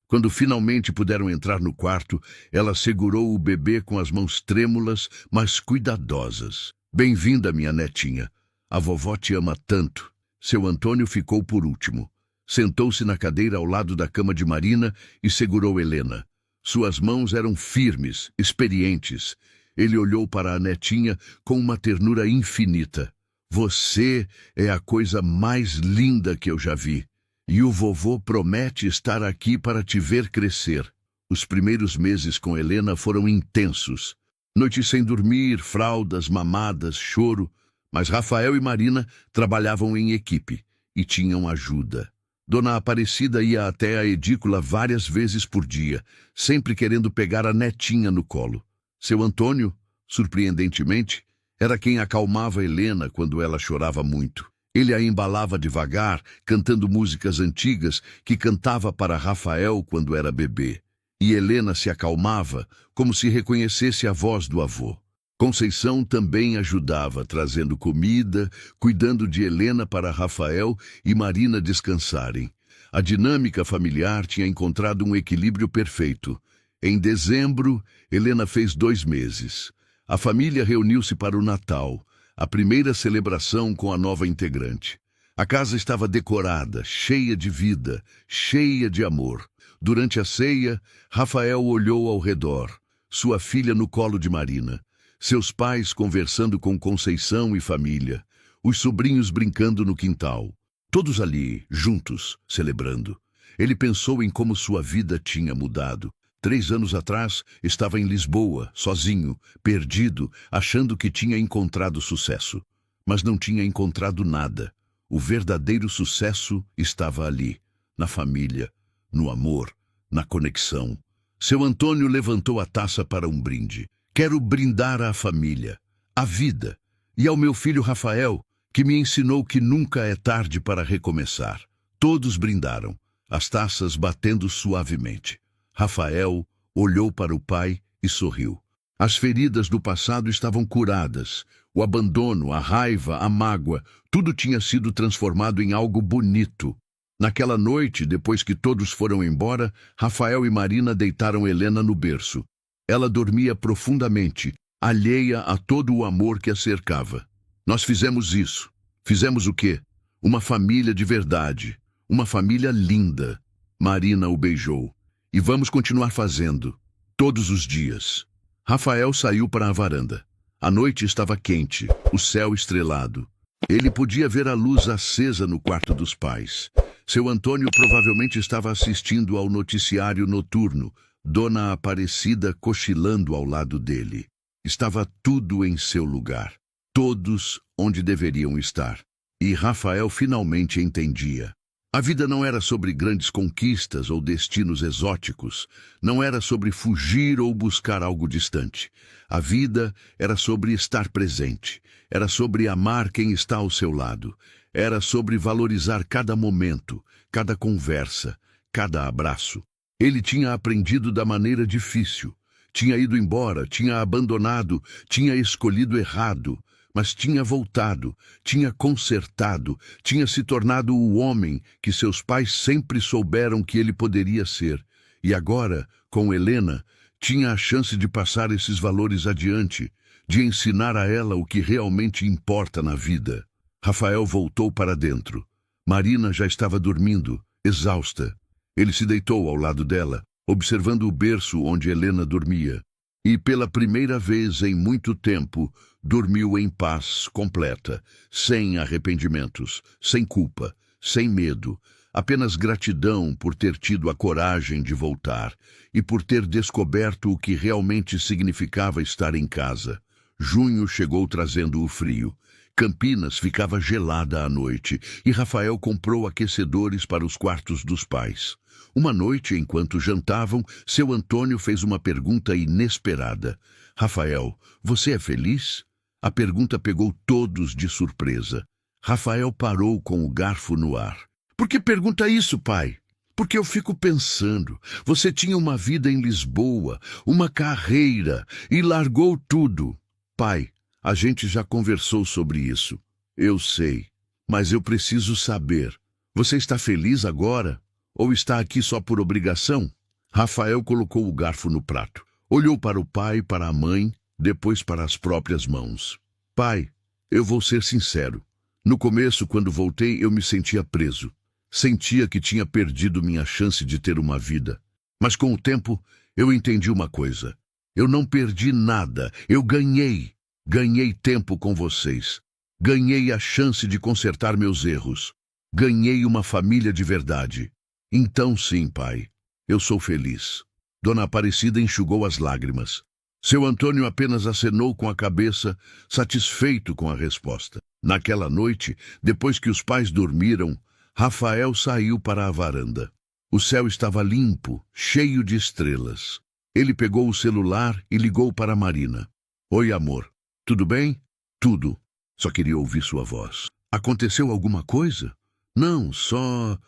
Quando finalmente puderam entrar no quarto, ela segurou o bebê com as mãos trêmulas, mas cuidadosas. Bem-vinda, minha netinha. A vovó te ama tanto. Seu Antônio ficou por último. Sentou-se na cadeira ao lado da cama de Marina e segurou Helena. Suas mãos eram firmes, experientes. Ele olhou para a netinha com uma ternura infinita. Você é a coisa mais linda que eu já vi. E o vovô promete estar aqui para te ver crescer. Os primeiros meses com Helena foram intensos. Noites sem dormir, fraldas, mamadas, choro. Mas Rafael e Marina trabalhavam em equipe e tinham ajuda. Dona Aparecida ia até a edícula várias vezes por dia, sempre querendo pegar a netinha no colo. Seu Antônio, surpreendentemente, era quem acalmava Helena quando ela chorava muito. Ele a embalava devagar, cantando músicas antigas que cantava para Rafael quando era bebê. E Helena se acalmava, como se reconhecesse a voz do avô. Conceição também ajudava, trazendo comida, cuidando de Helena para Rafael e Marina descansarem. A dinâmica familiar tinha encontrado um equilíbrio perfeito. Em dezembro, Helena fez 2 meses. A família reuniu-se para o Natal, a primeira celebração com a nova integrante. A casa estava decorada, cheia de vida, cheia de amor. Durante a ceia, Rafael olhou ao redor, sua filha no colo de Marina, seus pais conversando com Conceição e família, os sobrinhos brincando no quintal. Todos ali, juntos, celebrando. Ele pensou em como sua vida tinha mudado. 3 anos atrás, estava em Lisboa, sozinho, perdido, achando que tinha encontrado sucesso. Mas não tinha encontrado nada. O verdadeiro sucesso estava ali, na família, no amor, na conexão. Seu Antônio levantou a taça para um brinde. Quero brindar à família, à vida, e ao meu filho Rafael, que me ensinou que nunca é tarde para recomeçar. Todos brindaram, as taças batendo suavemente. Rafael olhou para o pai e sorriu. As feridas do passado estavam curadas. O abandono, a raiva, a mágoa, tudo tinha sido transformado em algo bonito. Naquela noite, depois que todos foram embora, Rafael e Marina deitaram Helena no berço. Ela dormia profundamente, alheia a todo o amor que a cercava. Nós fizemos isso. Fizemos o quê? Uma família de verdade. Uma família linda. Marina o beijou. E vamos continuar fazendo, todos os dias. Rafael saiu para a varanda. A noite estava quente, o céu estrelado. Ele podia ver a luz acesa no quarto dos pais. Seu Antônio provavelmente estava assistindo ao noticiário noturno, Dona Aparecida cochilando ao lado dele. Estava tudo em seu lugar, todos onde deveriam estar. E Rafael finalmente entendia. A vida não era sobre grandes conquistas ou destinos exóticos, não era sobre fugir ou buscar algo distante. A vida era sobre estar presente, era sobre amar quem está ao seu lado, era sobre valorizar cada momento, cada conversa, cada abraço. Ele tinha aprendido da maneira difícil, tinha ido embora, tinha abandonado, tinha escolhido errado, mas tinha voltado, tinha consertado, tinha se tornado o homem que seus pais sempre souberam que ele poderia ser. E agora, com Helena, tinha a chance de passar esses valores adiante, de ensinar a ela o que realmente importa na vida. Rafael voltou para dentro. Marina já estava dormindo, exausta. Ele se deitou ao lado dela, observando o berço onde Helena dormia. E pela primeira vez em muito tempo, dormiu em paz completa, sem arrependimentos, sem culpa, sem medo, apenas gratidão por ter tido a coragem de voltar e por ter descoberto o que realmente significava estar em casa. Junho chegou trazendo o frio. Campinas ficava gelada à noite e Rafael comprou aquecedores para os quartos dos pais. Uma noite, enquanto jantavam, seu Antônio fez uma pergunta inesperada. Rafael, você é feliz? A pergunta pegou todos de surpresa. Rafael parou com o garfo no ar. Por que pergunta isso, pai? Porque eu fico pensando. Você tinha uma vida em Lisboa, uma carreira e largou tudo. Pai, a gente já conversou sobre isso. Eu sei, mas eu preciso saber. Você está feliz agora? Ou está aqui só por obrigação? Rafael colocou o garfo no prato. Olhou para o pai, para a mãe, depois para as próprias mãos. Pai, eu vou ser sincero. No começo, quando voltei, eu me sentia preso. Sentia que tinha perdido minha chance de ter uma vida. Mas com o tempo, eu entendi uma coisa. Eu não perdi nada, eu ganhei. Ganhei tempo com vocês. Ganhei a chance de consertar meus erros. Ganhei uma família de verdade. Então sim, pai, eu sou feliz. Dona Aparecida enxugou as lágrimas. Seu Antônio apenas acenou com a cabeça, satisfeito com a resposta. Naquela noite, depois que os pais dormiram, Rafael saiu para a varanda. O céu estava limpo, cheio de estrelas. Ele pegou o celular e ligou para Marina. Oi, amor. Tudo bem? Tudo. Só queria ouvir sua voz. Aconteceu alguma coisa? Não, só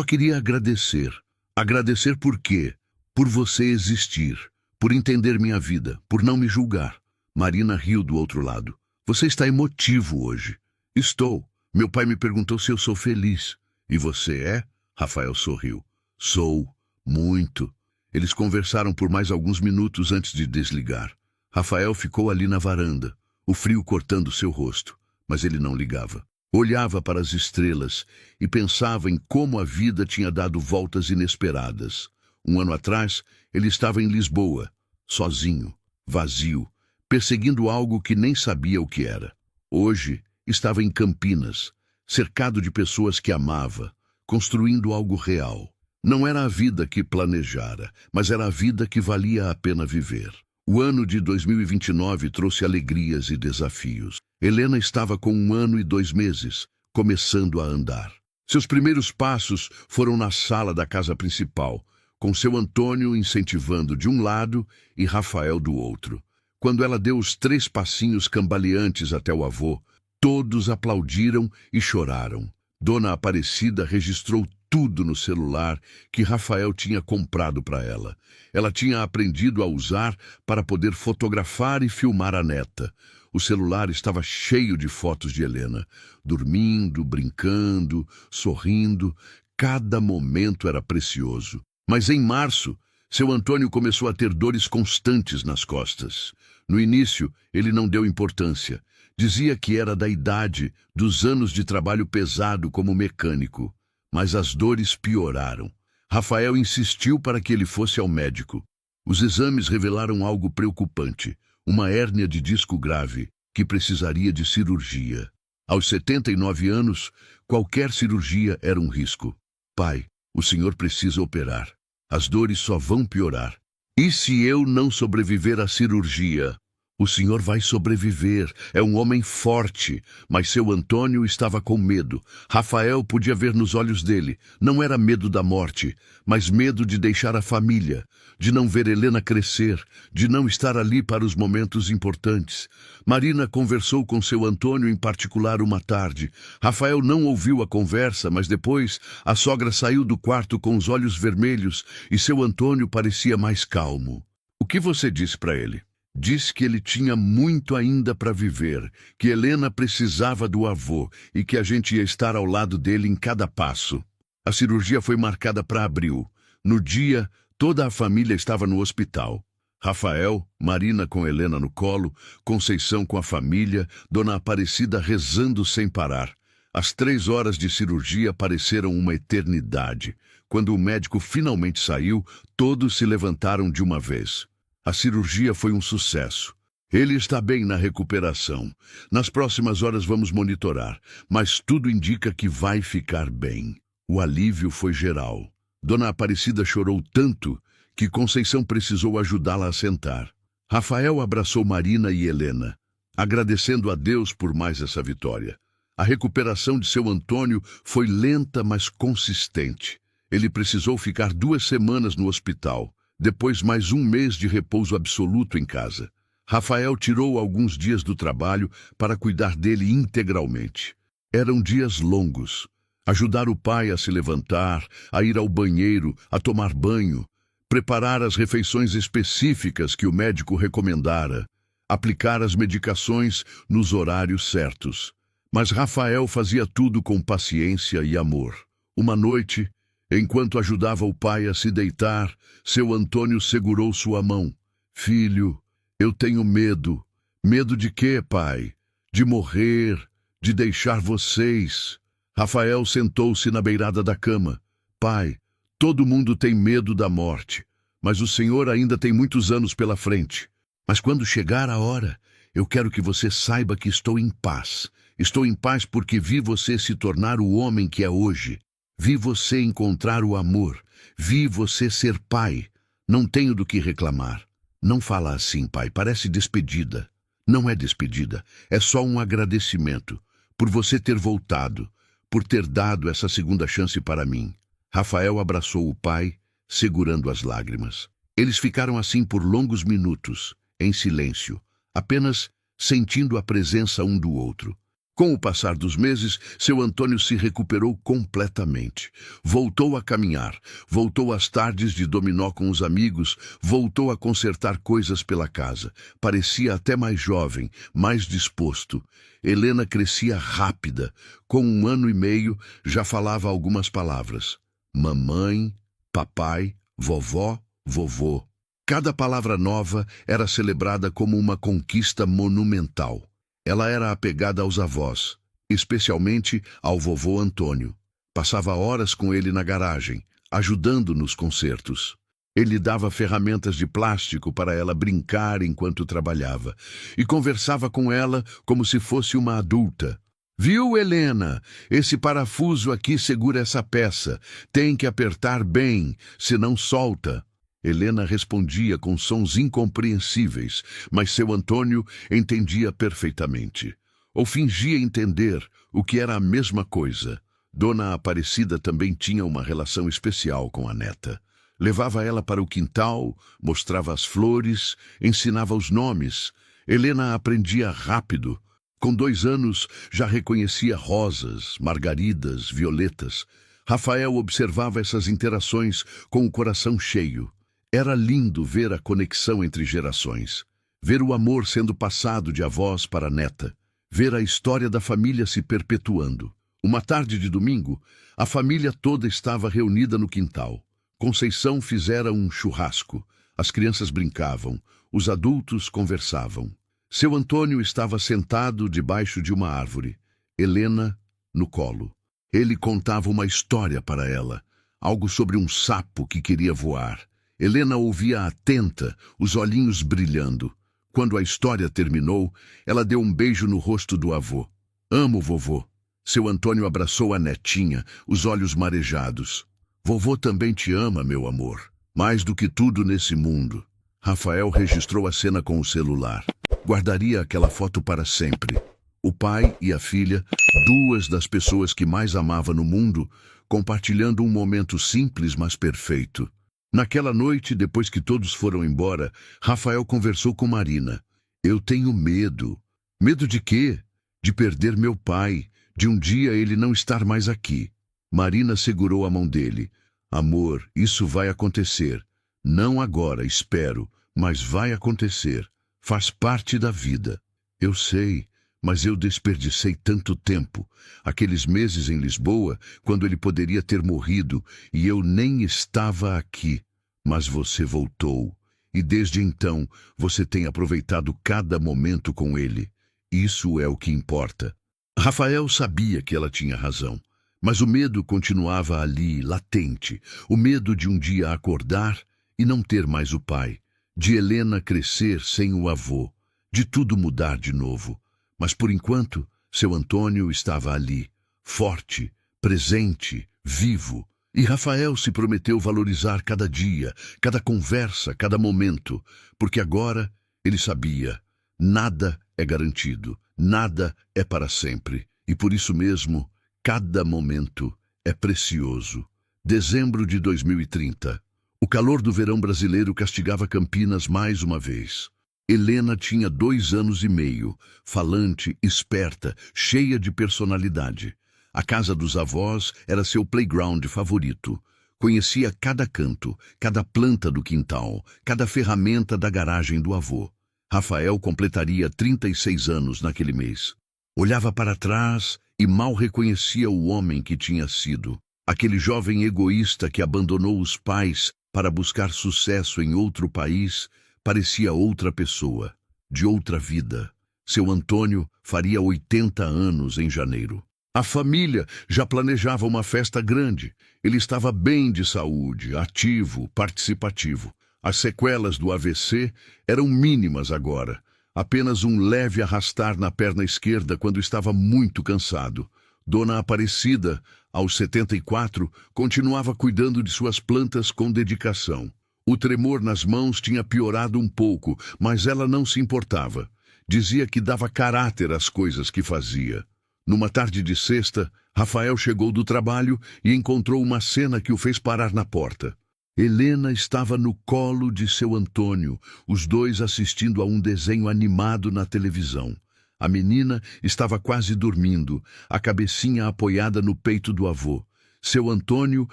queria agradecer. Agradecer por quê? Por você existir, por entender minha vida, por não me julgar. Marina riu do outro lado. Você está emotivo hoje. Estou. Meu pai me perguntou se eu sou feliz. E você é? Rafael sorriu. Sou. Muito. Eles conversaram por mais alguns minutos antes de desligar. Rafael ficou ali na varanda, o frio cortando seu rosto, mas ele não ligava. Olhava para as estrelas e pensava em como a vida tinha dado voltas inesperadas. Um ano atrás, ele estava em Lisboa, sozinho, vazio, perseguindo algo que nem sabia o que era. Hoje, estava em Campinas, cercado de pessoas que amava, construindo algo real. Não era a vida que planejara, mas era a vida que valia a pena viver. O ano de 2029 trouxe alegrias e desafios. Helena estava com 1 ano e 2 meses, começando a andar. Seus primeiros passos foram na sala da casa principal, com seu Antônio incentivando de um lado e Rafael do outro. Quando ela deu os 3 passinhos cambaleantes até o avô, todos aplaudiram e choraram. Dona Aparecida registrou tudo no celular que Rafael tinha comprado para ela. Ela tinha aprendido a usar para poder fotografar e filmar a neta. O celular estava cheio de fotos de Helena, dormindo, brincando, sorrindo. Cada momento era precioso. Mas em março, seu Antônio começou a ter dores constantes nas costas. No início, ele não deu importância. Dizia que era da idade, dos anos de trabalho pesado como mecânico. Mas as dores pioraram. Rafael insistiu para que ele fosse ao médico. Os exames revelaram algo preocupante, uma hérnia de disco grave, que precisaria de cirurgia. Aos 79 anos, qualquer cirurgia era um risco. pai, o senhor precisa operar. As dores só vão piorar. E se eu não sobreviver à cirurgia? O senhor vai sobreviver. É um homem forte. Mas seu Antônio estava com medo. Rafael podia ver nos olhos dele. Não era medo da morte, mas medo de deixar a família, de não ver Helena crescer, de não estar ali para os momentos importantes. Marina conversou com seu Antônio em particular uma tarde. Rafael não ouviu a conversa, mas depois a sogra saiu do quarto com os olhos vermelhos e seu Antônio parecia mais calmo. O que você disse para ele? Disse que ele tinha muito ainda para viver, que Helena precisava do avô e que a gente ia estar ao lado dele em cada passo. A cirurgia foi marcada para abril. No dia, toda a família estava no hospital. Rafael, Marina com Helena no colo, Conceição com a família, Dona Aparecida rezando sem parar. As 3 horas de cirurgia pareceram uma eternidade. Quando o médico finalmente saiu, todos se levantaram de uma vez. A cirurgia foi um sucesso. Ele está bem na recuperação. Nas próximas horas vamos monitorar, mas tudo indica que vai ficar bem. O alívio foi geral. Dona Aparecida chorou tanto que Conceição precisou ajudá-la a sentar. Rafael abraçou Marina e Helena, agradecendo a Deus por mais essa vitória. A recuperação de seu Antônio foi lenta, mas consistente. Ele precisou ficar 2 semanas no hospital. Depois, mais 1 mês de repouso absoluto em casa. Rafael tirou alguns dias do trabalho para cuidar dele integralmente. Eram dias longos. Ajudar o pai a se levantar, a ir ao banheiro, a tomar banho, preparar as refeições específicas que o médico recomendara, aplicar as medicações nos horários certos. Mas Rafael fazia tudo com paciência e amor. Uma noite, enquanto ajudava o pai a se deitar, seu Antônio segurou sua mão. Filho, eu tenho medo. Medo de quê, pai? De morrer, de deixar vocês. Rafael sentou-se na beirada da cama. Pai, todo mundo tem medo da morte, mas o senhor ainda tem muitos anos pela frente. Mas quando chegar a hora, eu quero que você saiba que estou em paz. Estou em paz porque vi você se tornar o homem que é hoje. Vi você encontrar o amor. Vi você ser pai. Não tenho do que reclamar. Não fala assim, pai. Parece despedida. Não é despedida. É só um agradecimento. Por você ter voltado. Por ter dado essa segunda chance para mim. Rafael abraçou o pai, segurando as lágrimas. Eles ficaram assim por longos minutos, em silêncio, apenas sentindo a presença um do outro. Com o passar dos meses, seu Antônio se recuperou completamente. Voltou a caminhar, voltou às tardes de dominó com os amigos, voltou a consertar coisas pela casa. Parecia até mais jovem, mais disposto. Helena crescia rápida. Com 1 ano e meio, já falava algumas palavras. Mamãe, papai, vovó, vovô. Cada palavra nova era celebrada como uma conquista monumental. Ela era apegada aos avós, especialmente ao vovô Antônio. Passava horas com ele na garagem, ajudando nos concertos. Ele dava ferramentas de plástico para ela brincar enquanto trabalhava, e conversava com ela como se fosse uma adulta. Viu, Helena? Esse parafuso aqui segura essa peça. Tem que apertar bem, senão solta. Helena respondia com sons incompreensíveis, mas seu Antônio entendia perfeitamente. Ou fingia entender, o que era a mesma coisa. Dona Aparecida também tinha uma relação especial com a neta. Levava ela para o quintal, mostrava as flores, ensinava os nomes. Helena aprendia rápido. Com 2 anos, já reconhecia rosas, margaridas, violetas. Rafael observava essas interações com o coração cheio. Era lindo ver a conexão entre gerações, ver o amor sendo passado de avós para neta, ver a história da família se perpetuando. Uma tarde de domingo, a família toda estava reunida no quintal. Conceição fizera um churrasco, as crianças brincavam, os adultos conversavam. Seu Antônio estava sentado debaixo de uma árvore, Helena no colo. Ele contava uma história para ela, algo sobre um sapo que queria voar. Helena ouvia atenta, os olhinhos brilhando. Quando a história terminou, ela deu um beijo no rosto do avô. Amo, vovô. Seu Antônio abraçou a netinha, os olhos marejados. Vovô também te ama, meu amor. Mais do que tudo nesse mundo. Rafael registrou a cena com o celular. Guardaria aquela foto para sempre. O pai e a filha, duas das pessoas que mais amava no mundo, compartilhando um momento simples, mas perfeito. Naquela noite, depois que todos foram embora, Rafael conversou com Marina. Eu tenho medo. Medo de quê? De perder meu pai, de um dia ele não estar mais aqui. Marina segurou a mão dele. Amor, isso vai acontecer. Não agora, espero, mas vai acontecer. Faz parte da vida. Eu sei, mas eu desperdicei tanto tempo. Aqueles meses em Lisboa, quando ele poderia ter morrido, e eu nem estava aqui. Mas você voltou. E desde então, você tem aproveitado cada momento com ele. Isso é o que importa. Rafael sabia que ela tinha razão. Mas o medo continuava ali, latente. O medo de um dia acordar e não ter mais o pai. De Helena crescer sem o avô. De tudo mudar de novo. Mas por enquanto, seu Antônio estava ali. Forte, presente, vivo. E Rafael se prometeu valorizar cada dia, cada conversa, cada momento. Porque agora ele sabia, nada é garantido. Nada é para sempre. E por isso mesmo, cada momento é precioso. Dezembro de 2030. O calor do verão brasileiro castigava Campinas mais uma vez. Helena tinha 2 anos e meio, falante, esperta, cheia de personalidade. A casa dos avós era seu playground favorito. Conhecia cada canto, cada planta do quintal, cada ferramenta da garagem do avô. Rafael completaria 36 anos naquele mês. Olhava para trás e mal reconhecia o homem que tinha sido. Aquele jovem egoísta que abandonou os pais para buscar sucesso em outro país, parecia outra pessoa, de outra vida. Seu Antônio faria 80 anos em janeiro. A família já planejava uma festa grande. Ele estava bem de saúde, ativo, participativo. As sequelas do AVC eram mínimas agora. Apenas um leve arrastar na perna esquerda quando estava muito cansado. Dona Aparecida, aos 74, continuava cuidando de suas plantas com dedicação. O tremor nas mãos tinha piorado um pouco, mas ela não se importava. Dizia que dava caráter às coisas que fazia. Numa tarde de sexta, Rafael chegou do trabalho e encontrou uma cena que o fez parar na porta. Helena estava no colo de seu Antônio, os dois assistindo a um desenho animado na televisão. A menina estava quase dormindo, a cabecinha apoiada no peito do avô. Seu Antônio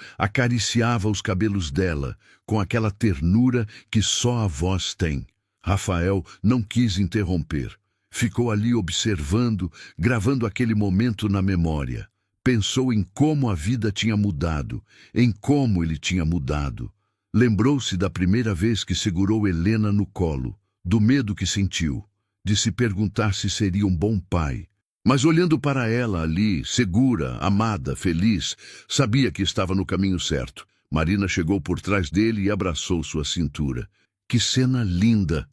acariciava os cabelos dela, com aquela ternura que só avós têm. Rafael não quis interromper. Ficou ali observando, gravando aquele momento na memória. Pensou em como a vida tinha mudado, em como ele tinha mudado. Lembrou-se da primeira vez que segurou Helena no colo, do medo que sentiu, de se perguntar se seria um bom pai. Mas olhando para ela ali, segura, amada, feliz, sabia que estava no caminho certo. Marina chegou por trás dele e abraçou sua cintura. Que cena linda!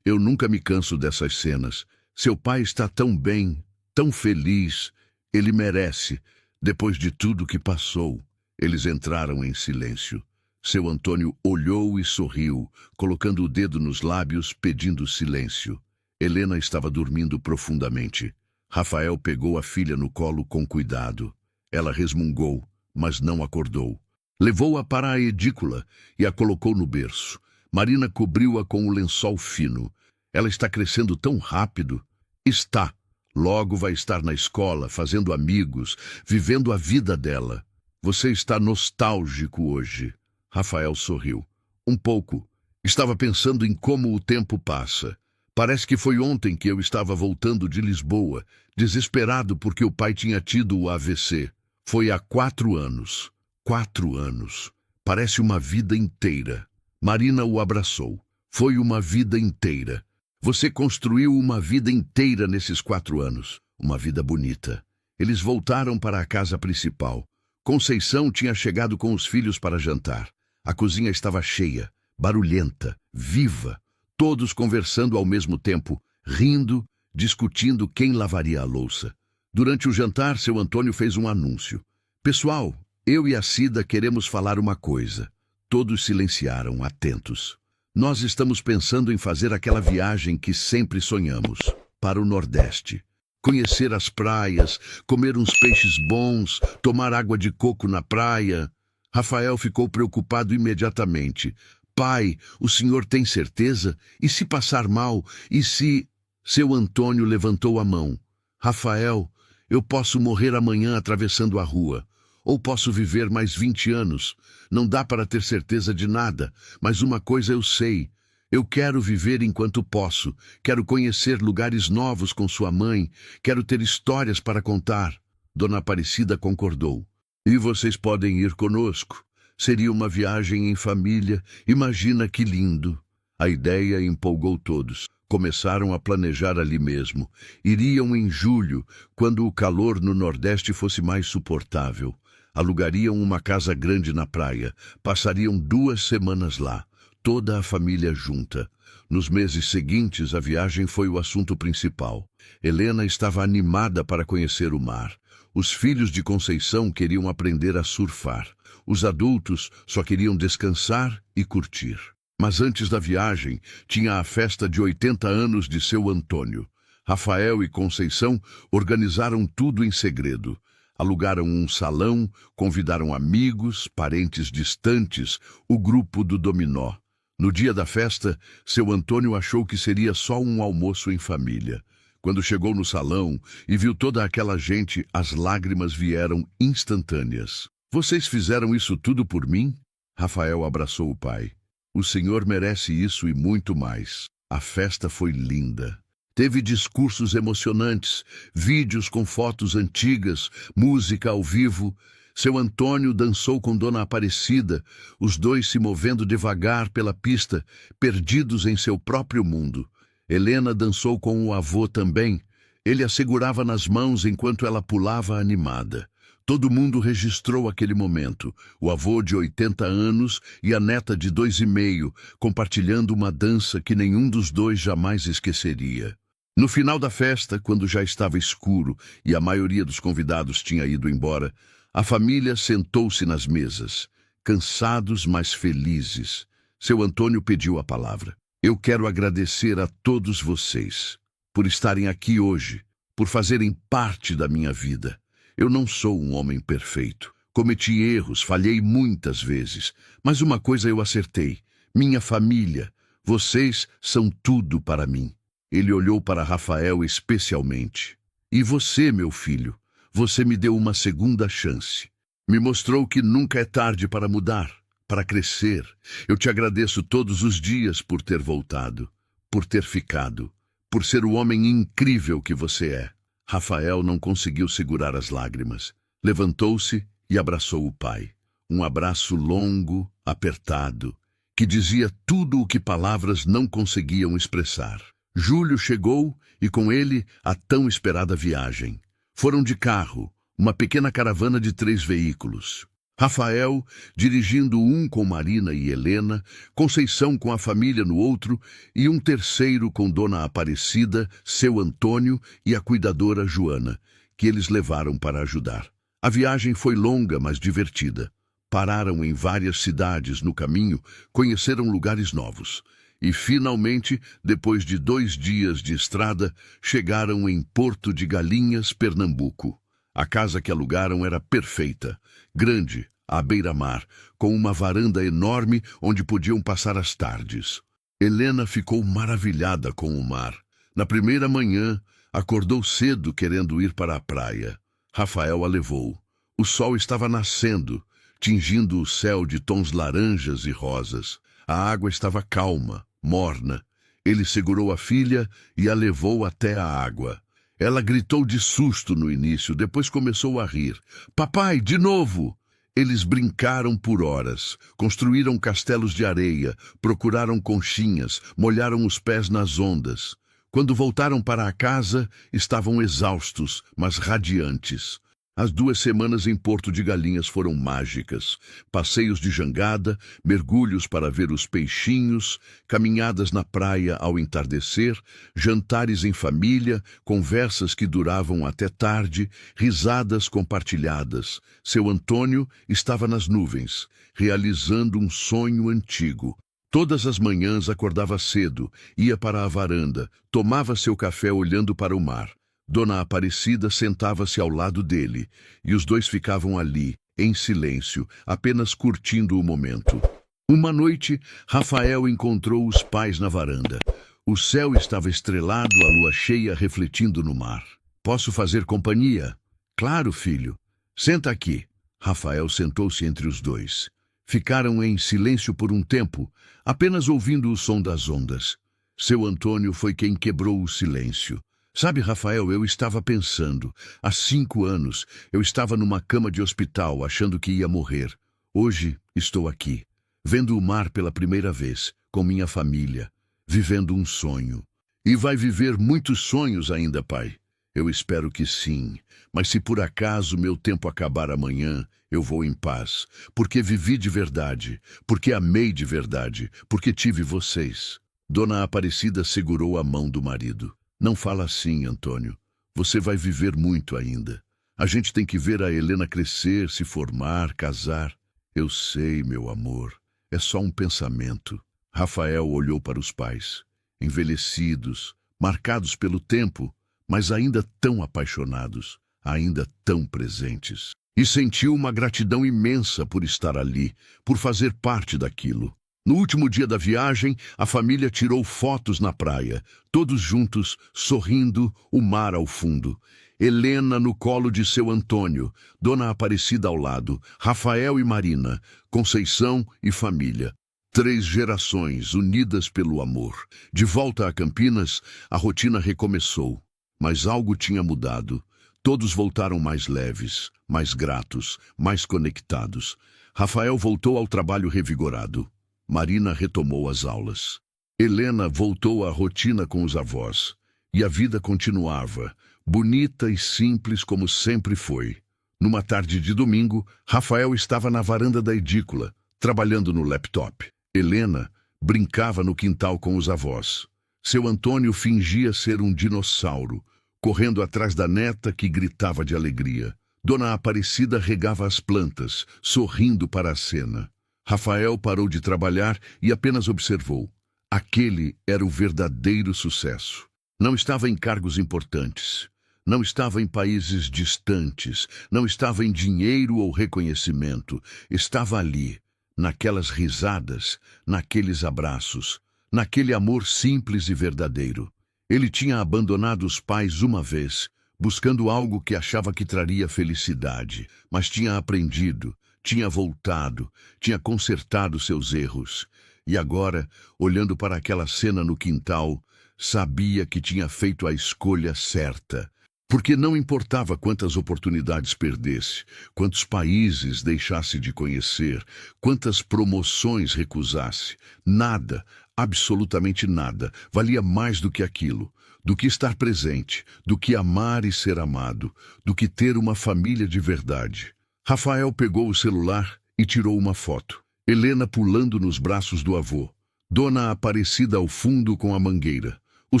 Eu nunca me canso dessas cenas. Seu pai está tão bem, tão feliz. Ele merece, depois de tudo que passou. Eles entraram em silêncio. Seu Antônio olhou e sorriu, colocando o dedo nos lábios, pedindo silêncio. Helena estava dormindo profundamente. Rafael pegou a filha no colo com cuidado. Ela resmungou, mas não acordou. Levou-a para a edícula e a colocou no berço. Marina cobriu-a com o lençol fino. Ela está crescendo tão rápido. Está. Logo vai estar na escola, fazendo amigos, vivendo a vida dela. Você está nostálgico hoje. Rafael sorriu. Um pouco. Estava pensando em como o tempo passa. Parece que foi ontem que eu estava voltando de Lisboa, desesperado porque o pai tinha tido o AVC. Foi há 4 anos. 4 anos. Parece uma vida inteira. Marina o abraçou. Foi uma vida inteira. Você construiu uma vida inteira nesses 4 anos. Uma vida bonita. Eles voltaram para a casa principal. Conceição tinha chegado com os filhos para jantar. A cozinha estava cheia, barulhenta, viva. Todos conversando ao mesmo tempo, rindo, discutindo quem lavaria a louça. Durante o jantar, seu Antônio fez um anúncio. Pessoal, eu e a Cida queremos falar uma coisa. Todos silenciaram, atentos. Nós estamos pensando em fazer aquela viagem que sempre sonhamos, para o Nordeste. Conhecer as praias, comer uns peixes bons, tomar água de coco na praia. Rafael ficou preocupado imediatamente. Pai, o senhor tem certeza? E se passar mal? E se... Seu Antônio levantou a mão. Rafael, eu posso morrer amanhã atravessando a rua. Ou posso viver mais 20 anos. Não dá para ter certeza de nada, mas uma coisa eu sei. Eu quero viver enquanto posso. Quero conhecer lugares novos com sua mãe. Quero ter histórias para contar. Dona Aparecida concordou. E vocês podem ir conosco. Seria uma viagem em família. Imagina que lindo. A ideia empolgou todos. Começaram a planejar ali mesmo. Iriam em julho, quando o calor no Nordeste fosse mais suportável. Alugariam uma casa grande na praia. Passariam 2 semanas lá. Toda a família junta. Nos meses seguintes, a viagem foi o assunto principal. Helena estava animada para conhecer o mar. Os filhos de Conceição queriam aprender a surfar. Os adultos só queriam descansar e curtir. Mas antes da viagem, tinha a festa de 80 anos de seu Antônio. Rafael e Conceição organizaram tudo em segredo. Alugaram um salão, convidaram amigos, parentes distantes, o grupo do dominó. No dia da festa, seu Antônio achou que seria só um almoço em família. Quando chegou no salão e viu toda aquela gente, as lágrimas vieram instantâneas. Vocês fizeram isso tudo por mim? Rafael abraçou o pai. O senhor merece isso e muito mais. A festa foi linda. Teve discursos emocionantes, vídeos com fotos antigas, música ao vivo. Seu Antônio dançou com Dona Aparecida, os dois se movendo devagar pela pista, perdidos em seu próprio mundo. Helena dançou com o avô também. Ele a segurava nas mãos enquanto ela pulava animada. Todo mundo registrou aquele momento. O avô de 80 anos e a neta de 2,5, compartilhando uma dança que nenhum dos dois jamais esqueceria. No final da festa, quando já estava escuro e a maioria dos convidados tinha ido embora, a família sentou-se nas mesas, cansados, mas felizes. Seu Antônio pediu a palavra. Eu quero agradecer a todos vocês por estarem aqui hoje, por fazerem parte da minha vida. Eu não sou um homem perfeito. Cometi erros, falhei muitas vezes. Mas uma coisa eu acertei. Minha família. Vocês são tudo para mim. Ele olhou para Rafael especialmente. E você, meu filho? Você me deu uma segunda chance. Me mostrou que nunca é tarde para mudar, para crescer. Eu te agradeço todos os dias por ter voltado, por ter ficado, por ser o homem incrível que você é. Rafael não conseguiu segurar as lágrimas. Levantou-se e abraçou o pai. Um abraço longo, apertado, que dizia tudo o que palavras não conseguiam expressar. Julho chegou e com ele a tão esperada viagem. Foram de carro, uma pequena caravana de 3 veículos. Rafael dirigindo um com Marina e Helena, Conceição com a família no outro e um terceiro com Dona Aparecida, seu Antônio e a cuidadora Joana, que eles levaram para ajudar. A viagem foi longa, mas divertida. Pararam em várias cidades no caminho, conheceram lugares novos. E, finalmente, depois de 2 dias de estrada, chegaram em Porto de Galinhas, Pernambuco. A casa que alugaram era perfeita, grande, à beira-mar, com uma varanda enorme onde podiam passar as tardes. Helena ficou maravilhada com o mar. Na primeira manhã, acordou cedo querendo ir para a praia. Rafael a levou. O sol estava nascendo, tingindo o céu de tons laranjas e rosas. A água estava calma, morna. Ele segurou a filha e a levou até a água. Ela gritou de susto no início, depois começou a rir. Papai, de novo! Eles brincaram por horas, construíram castelos de areia, procuraram conchinhas, molharam os pés nas ondas. Quando voltaram para a casa, estavam exaustos, mas radiantes. As 2 semanas em Porto de Galinhas foram mágicas. Passeios de jangada, mergulhos para ver os peixinhos, caminhadas na praia ao entardecer, jantares em família, conversas que duravam até tarde, risadas compartilhadas. Seu Antônio estava nas nuvens, realizando um sonho antigo. Todas as manhãs acordava cedo, ia para a varanda, tomava seu café olhando para o mar. Dona Aparecida sentava-se ao lado dele, e os dois ficavam ali, em silêncio, apenas curtindo o momento. Uma noite, Rafael encontrou os pais na varanda. O céu estava estrelado, a lua cheia refletindo no mar. "Posso fazer companhia?" "Claro, filho. Senta aqui." Rafael sentou-se entre os dois. Ficaram em silêncio por um tempo, apenas ouvindo o som das ondas. Seu Antônio foi quem quebrou o silêncio. "Sabe, Rafael, eu estava pensando. Há 5 anos, eu estava numa cama de hospital, achando que ia morrer. Hoje, estou aqui, vendo o mar pela primeira vez, com minha família, vivendo um sonho." "E vai viver muitos sonhos ainda, pai?" "Eu espero que sim. Mas se por acaso meu tempo acabar amanhã, eu vou em paz. Porque vivi de verdade, porque amei de verdade, porque tive vocês." Dona Aparecida segurou a mão do marido. "Não fala assim, Antônio. Você vai viver muito ainda. A gente tem que ver a Helena crescer, se formar, casar." "Eu sei, meu amor. É só um pensamento." Rafael olhou para os pais, envelhecidos, marcados pelo tempo, mas ainda tão apaixonados, ainda tão presentes. E sentiu uma gratidão imensa por estar ali, por fazer parte daquilo. No último dia da viagem, a família tirou fotos na praia, todos juntos, sorrindo, o mar ao fundo. Helena no colo de seu Antônio, Dona Aparecida ao lado, Rafael e Marina, Conceição e família. 3 gerações unidas pelo amor. De volta a Campinas, a rotina recomeçou. Mas algo tinha mudado. Todos voltaram mais leves, mais gratos, mais conectados. Rafael voltou ao trabalho revigorado. Marina retomou as aulas. Helena voltou à rotina com os avós. E a vida continuava, bonita e simples como sempre foi. Numa tarde de domingo, Rafael estava na varanda da edícula, trabalhando no laptop. Helena brincava no quintal com os avós. Seu Antônio fingia ser um dinossauro, correndo atrás da neta que gritava de alegria. Dona Aparecida regava as plantas, sorrindo para a cena. Rafael parou de trabalhar e apenas observou. Aquele era o verdadeiro sucesso. Não estava em cargos importantes. Não estava em países distantes. Não estava em dinheiro ou reconhecimento. Estava ali, naquelas risadas, naqueles abraços, naquele amor simples e verdadeiro. Ele tinha abandonado os pais uma vez, buscando algo que achava que traria felicidade, mas tinha aprendido, tinha voltado, tinha consertado seus erros. E agora, olhando para aquela cena no quintal, sabia que tinha feito a escolha certa. Porque não importava quantas oportunidades perdesse, quantos países deixasse de conhecer, quantas promoções recusasse, nada, absolutamente nada, valia mais do que aquilo, do que estar presente, do que amar e ser amado, do que ter uma família de verdade. Rafael pegou o celular e tirou uma foto. Helena pulando nos braços do avô. Dona Aparecida ao fundo com a mangueira. O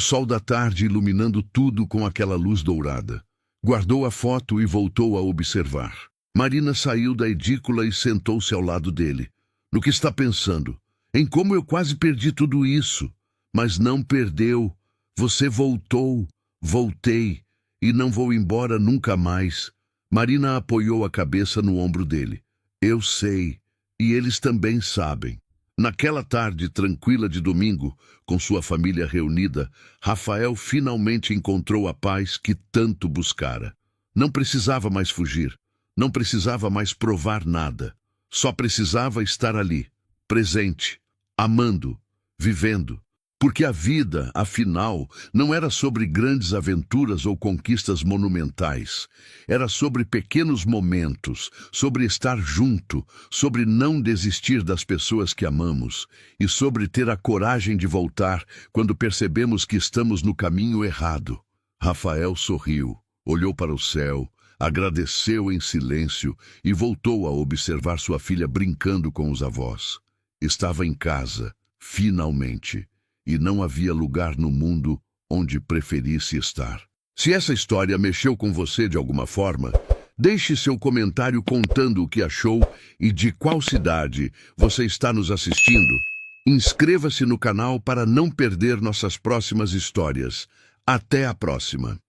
sol da tarde iluminando tudo com aquela luz dourada. Guardou a foto e voltou a observar. Marina saiu da edícula e sentou-se ao lado dele. "No que está pensando?" "Em como eu quase perdi tudo isso." "Mas não perdeu. Você voltou." "Voltei. E não vou embora nunca mais." Marina apoiou a cabeça no ombro dele. "Eu sei. E eles também sabem." Naquela tarde tranquila de domingo, com sua família reunida, Rafael finalmente encontrou a paz que tanto buscara. Não precisava mais fugir, não precisava mais provar nada. Só precisava estar ali, presente, amando, vivendo. Porque a vida, afinal, não era sobre grandes aventuras ou conquistas monumentais. Era sobre pequenos momentos, sobre estar junto, sobre não desistir das pessoas que amamos e sobre ter a coragem de voltar quando percebemos que estamos no caminho errado. Rafael sorriu, olhou para o céu, Agradeceu em silêncio e voltou a observar sua filha brincando com os avós. Estava em casa, finalmente, e não havia lugar no mundo onde preferisse estar. Se essa história mexeu com você de alguma forma, deixe seu comentário contando o que achou e de qual cidade você está nos assistindo. Inscreva-se no canal para não perder nossas próximas histórias. Até a próxima!